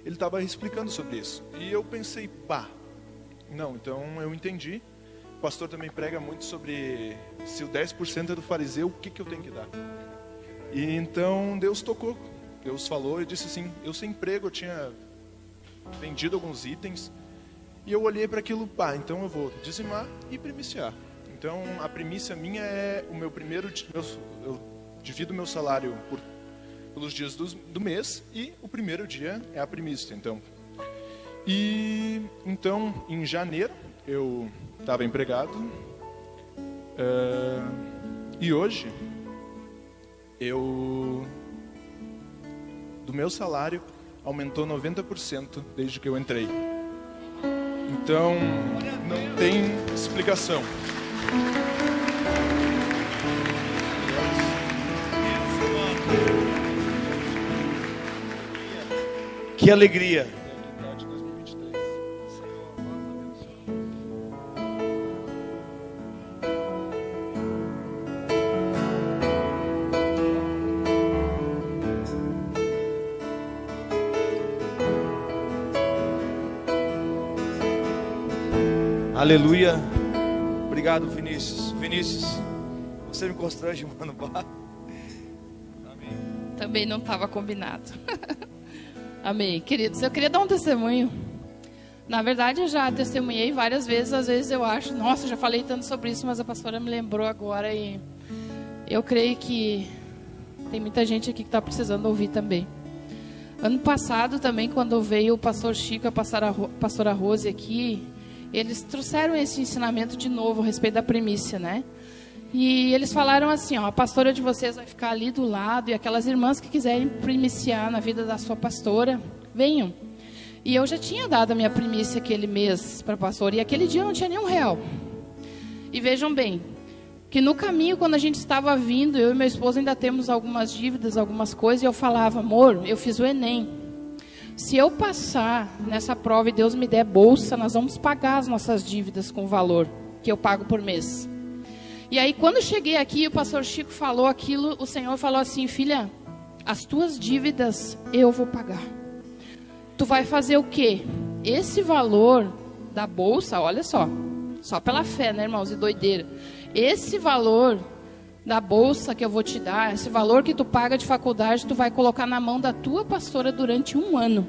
ele estava explicando sobre isso. E eu pensei, não, então eu entendi. O pastor também prega muito sobre se o 10% é do fariseu, o que eu tenho que dar? E então Deus tocou, Deus falou e disse assim, eu sem emprego, eu tinha vendido alguns itens. E eu olhei para aquilo, então eu vou dizimar e primiciar. Então a primícia minha é o meu primeiro, eu divido o meu salário pelos dias do mês e o primeiro dia é a primícia. Então em janeiro eu estava empregado E hoje, do meu salário, aumentou 90% desde que eu entrei. Então, não tem explicação. Que alegria. Aleluia. Obrigado, Vinícius. Vinícius, você me constrange, mano. Amém. Também não estava combinado. Amém. Queridos, eu queria dar um testemunho. Na verdade, eu já testemunhei várias vezes. Às vezes eu acho, nossa, já falei tanto sobre isso, mas a pastora me lembrou agora. E eu creio que tem muita gente aqui que está precisando ouvir também. Ano passado também, quando veio o pastor Chico e a pastora Rose aqui, eles trouxeram esse ensinamento de novo a respeito da primícia, né? E eles falaram assim, ó, a pastora de vocês vai ficar ali do lado, e aquelas irmãs que quiserem primiciar na vida da sua pastora, venham. E eu já tinha dado a minha primícia aquele mês para a pastora, e aquele dia eu não tinha nem R$1. E vejam bem, que no caminho, quando a gente estava vindo, eu e meu esposo ainda temos algumas dívidas, algumas coisas, e eu falava, amor, eu fiz o Enem. Se eu passar nessa prova e Deus me der bolsa, nós vamos pagar as nossas dívidas com o valor que eu pago por mês. E aí, quando eu cheguei aqui, o pastor Chico falou aquilo, o Senhor falou assim, filha, as tuas dívidas eu vou pagar. Tu vai fazer o quê? Esse valor da bolsa, olha só pela fé, né, irmãos, e doideira. Esse valor da bolsa que eu vou te dar, esse valor que tu paga de faculdade, tu vai colocar na mão da tua pastora durante 1 ano.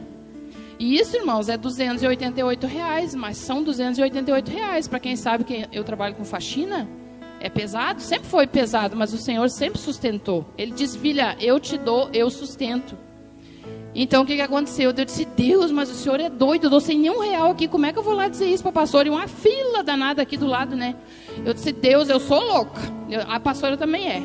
E isso, irmãos, é R$288, mas são R$288. Para quem sabe que eu trabalho com faxina, é pesado, sempre foi pesado, mas o Senhor sempre sustentou. Ele disse, filha, eu te dou, eu sustento. Então, o que aconteceu? Eu disse, Deus, mas o Senhor é doido, eu dou sem nenhum real aqui, como é que eu vou lá dizer isso para a pastora? E uma fila danada aqui do lado, né? Eu disse, Deus, eu sou louca. A pastora também é.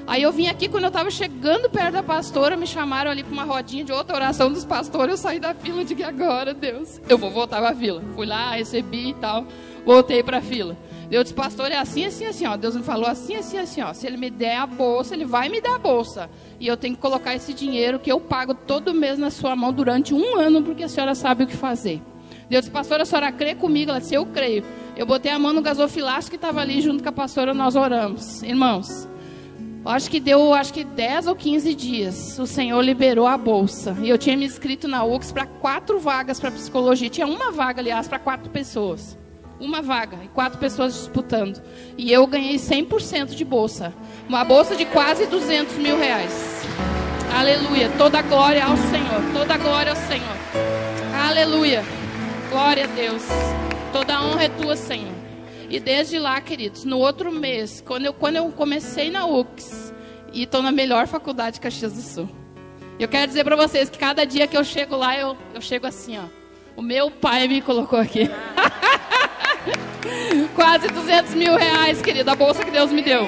Aí eu vim aqui, quando eu estava chegando perto da pastora, me chamaram ali para uma rodinha de outra oração dos pastores, eu saí da fila, digo, agora, Deus, eu vou voltar para a fila. Fui lá, recebi e tal, voltei para a fila. Eu disse, pastor, é assim, assim, assim, ó. Deus me falou assim, assim, assim, ó. Se ele me der a bolsa, ele vai me dar a bolsa. E eu tenho que colocar esse dinheiro que eu pago todo mês na sua mão durante 1 ano, porque a senhora sabe o que fazer. Deus disse, pastora, a senhora crê comigo? Ela disse, eu creio. Eu botei a mão no gasofilácio que estava ali junto com a pastora, nós oramos. Irmãos, acho que deu 10 ou 15 dias, o Senhor liberou a bolsa. E eu tinha me inscrito na UX para 4 vagas para psicologia. Tinha uma vaga, aliás, para 4 pessoas. Uma vaga, e 4 pessoas disputando. E eu ganhei 100% de bolsa. Uma bolsa de quase R$200 mil. Aleluia. Toda glória ao Senhor. Toda glória ao Senhor. Aleluia. Glória a Deus. Toda honra é tua, Senhor. E desde lá, queridos, no outro mês, quando eu comecei na UX, e estou na melhor faculdade de Caxias do Sul. Eu quero dizer para vocês que cada dia que eu chego lá, eu chego assim, ó. O meu pai me colocou aqui. Quase R$200 mil, querida, a bolsa que Deus me deu.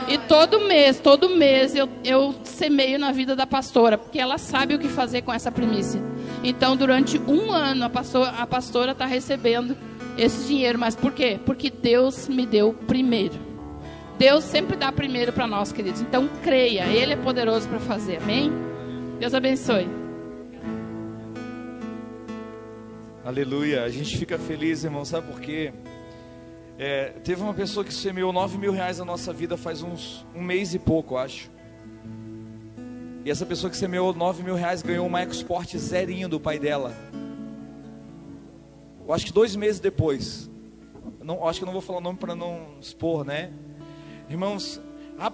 E todo mês eu semeio na vida da pastora, porque ela sabe o que fazer com essa primícia. Então, durante 1 ano, a pastora está recebendo esse dinheiro. Mas por quê? Porque Deus me deu primeiro. Deus sempre dá primeiro para nós, queridos. Então, creia, Ele é poderoso para fazer. Amém? Deus abençoe. Aleluia. A gente fica feliz, irmão, sabe por quê? Teve uma pessoa que semeou R$9 mil na nossa vida faz um mês e pouco, eu acho. E essa pessoa que semeou R$9 mil ganhou uma EcoSport zerinho do pai dela. Eu acho que 2 meses depois. Acho que eu não vou falar o nome para não expor, né? Irmãos,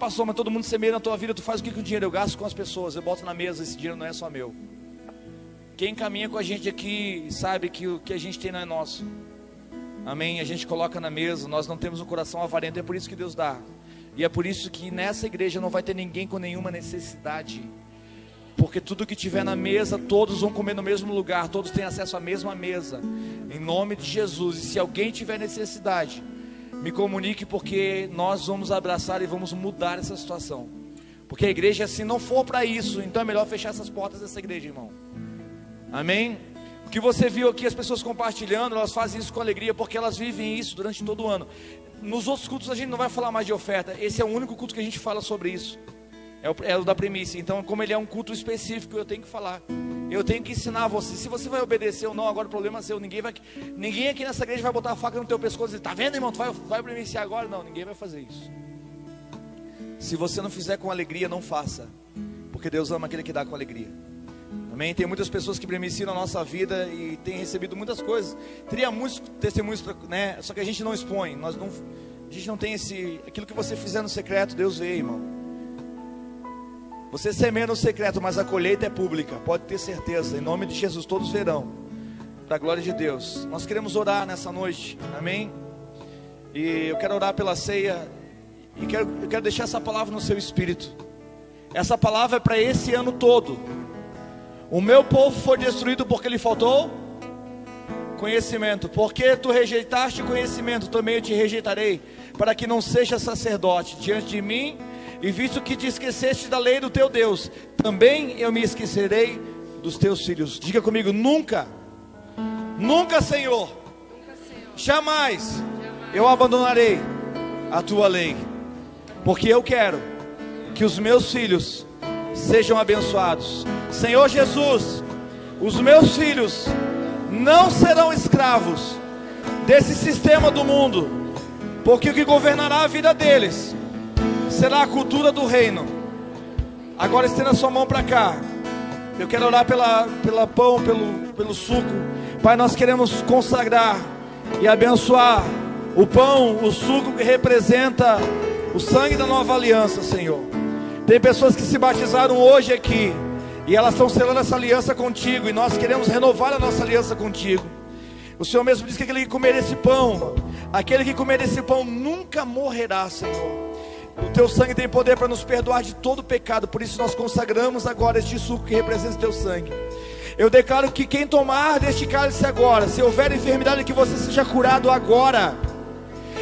pastor, mas todo mundo semeia na tua vida, tu faz o que com o dinheiro? Eu gasto com as pessoas, eu boto na mesa, esse dinheiro não é só meu. Quem caminha com a gente aqui sabe que o que a gente tem não é nosso. Amém? A gente coloca na mesa, nós não temos um coração avarento, é por isso que Deus dá. E é por isso que nessa igreja não vai ter ninguém com nenhuma necessidade. Porque tudo que tiver na mesa, todos vão comer no mesmo lugar, todos têm acesso à mesma mesa. Em nome de Jesus. E se alguém tiver necessidade, me comunique, porque nós vamos abraçar e vamos mudar essa situação. Porque a igreja, se não for para isso, então é melhor fechar essas portas dessa igreja, irmão. Amém? O que você viu aqui, as pessoas compartilhando, elas fazem isso com alegria, porque elas vivem isso durante todo o ano. Nos outros cultos a gente não vai falar mais de oferta. Esse é o único culto que a gente fala sobre isso. É o da primícia. Então, como ele é um culto específico, eu tenho que falar. Eu tenho que ensinar você. Se você vai obedecer ou não, agora o problema é seu. Ninguém aqui nessa igreja vai botar a faca no teu pescoço e dizer, tá vendo, irmão, tu vai primiciar agora? Não, ninguém vai fazer isso. Se você não fizer com alegria, não faça. Porque Deus ama aquele que dá com alegria. Amém? Tem muitas pessoas que primiciam na nossa vida e têm recebido muitas coisas. Teria muitos testemunhos, né? Só que a gente não expõe. A gente não tem aquilo que você fizer no secreto, Deus vê, irmão. Você semeia no secreto, mas a colheita é pública. Pode ter certeza. Em nome de Jesus, todos verão. Para a glória de Deus. Nós queremos orar nessa noite. Amém? E eu quero orar pela ceia. E eu quero deixar essa palavra no seu espírito. Essa palavra é para esse ano todo. O meu povo foi destruído porque lhe faltou conhecimento. Porque tu rejeitaste conhecimento, também eu te rejeitarei, para que não seja sacerdote diante de mim. E visto que te esqueceste da lei do teu Deus, também eu me esquecerei dos teus filhos. Diga comigo, nunca, Senhor, jamais eu abandonarei a tua lei. Porque eu quero que os meus filhos sejam abençoados. Senhor Jesus, os meus filhos não serão escravos desse sistema do mundo, porque o que governará a vida deles será a cultura do reino. Agora estenda a sua mão para cá. Eu quero orar pela pão, pelo suco. Pai, nós queremos consagrar e abençoar o pão, o suco que representa o sangue da nova aliança, Senhor. Tem pessoas que se batizaram hoje aqui e elas estão selando essa aliança contigo, e nós queremos renovar a nossa aliança contigo. O Senhor mesmo diz que aquele que comer esse pão, nunca morrerá, Senhor. O teu sangue tem poder para nos perdoar de todo pecado. Por isso nós consagramos agora este suco que representa o teu sangue. Eu declaro que quem tomar deste cálice agora, se houver enfermidade, que você seja curado agora.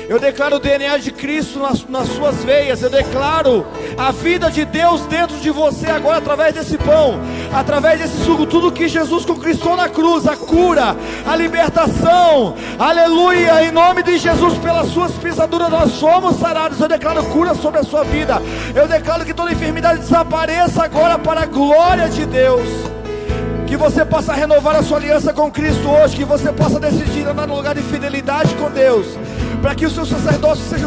Eu declaro o DNA de Cristo nas suas veias. Eu declaro a vida de Deus dentro de você agora, através desse pão, através desse suco. Tudo que Jesus conquistou na cruz, a cura, a libertação, aleluia. Em nome de Jesus, pelas suas pisaduras nós somos sarados. Eu declaro cura sobre a sua vida. Eu declaro que toda enfermidade desapareça agora, para a glória de Deus. Que você possa renovar a sua aliança com Cristo hoje. Que você possa decidir andar no lugar de fidelidade com Deus, para que o seu sacerdócio seja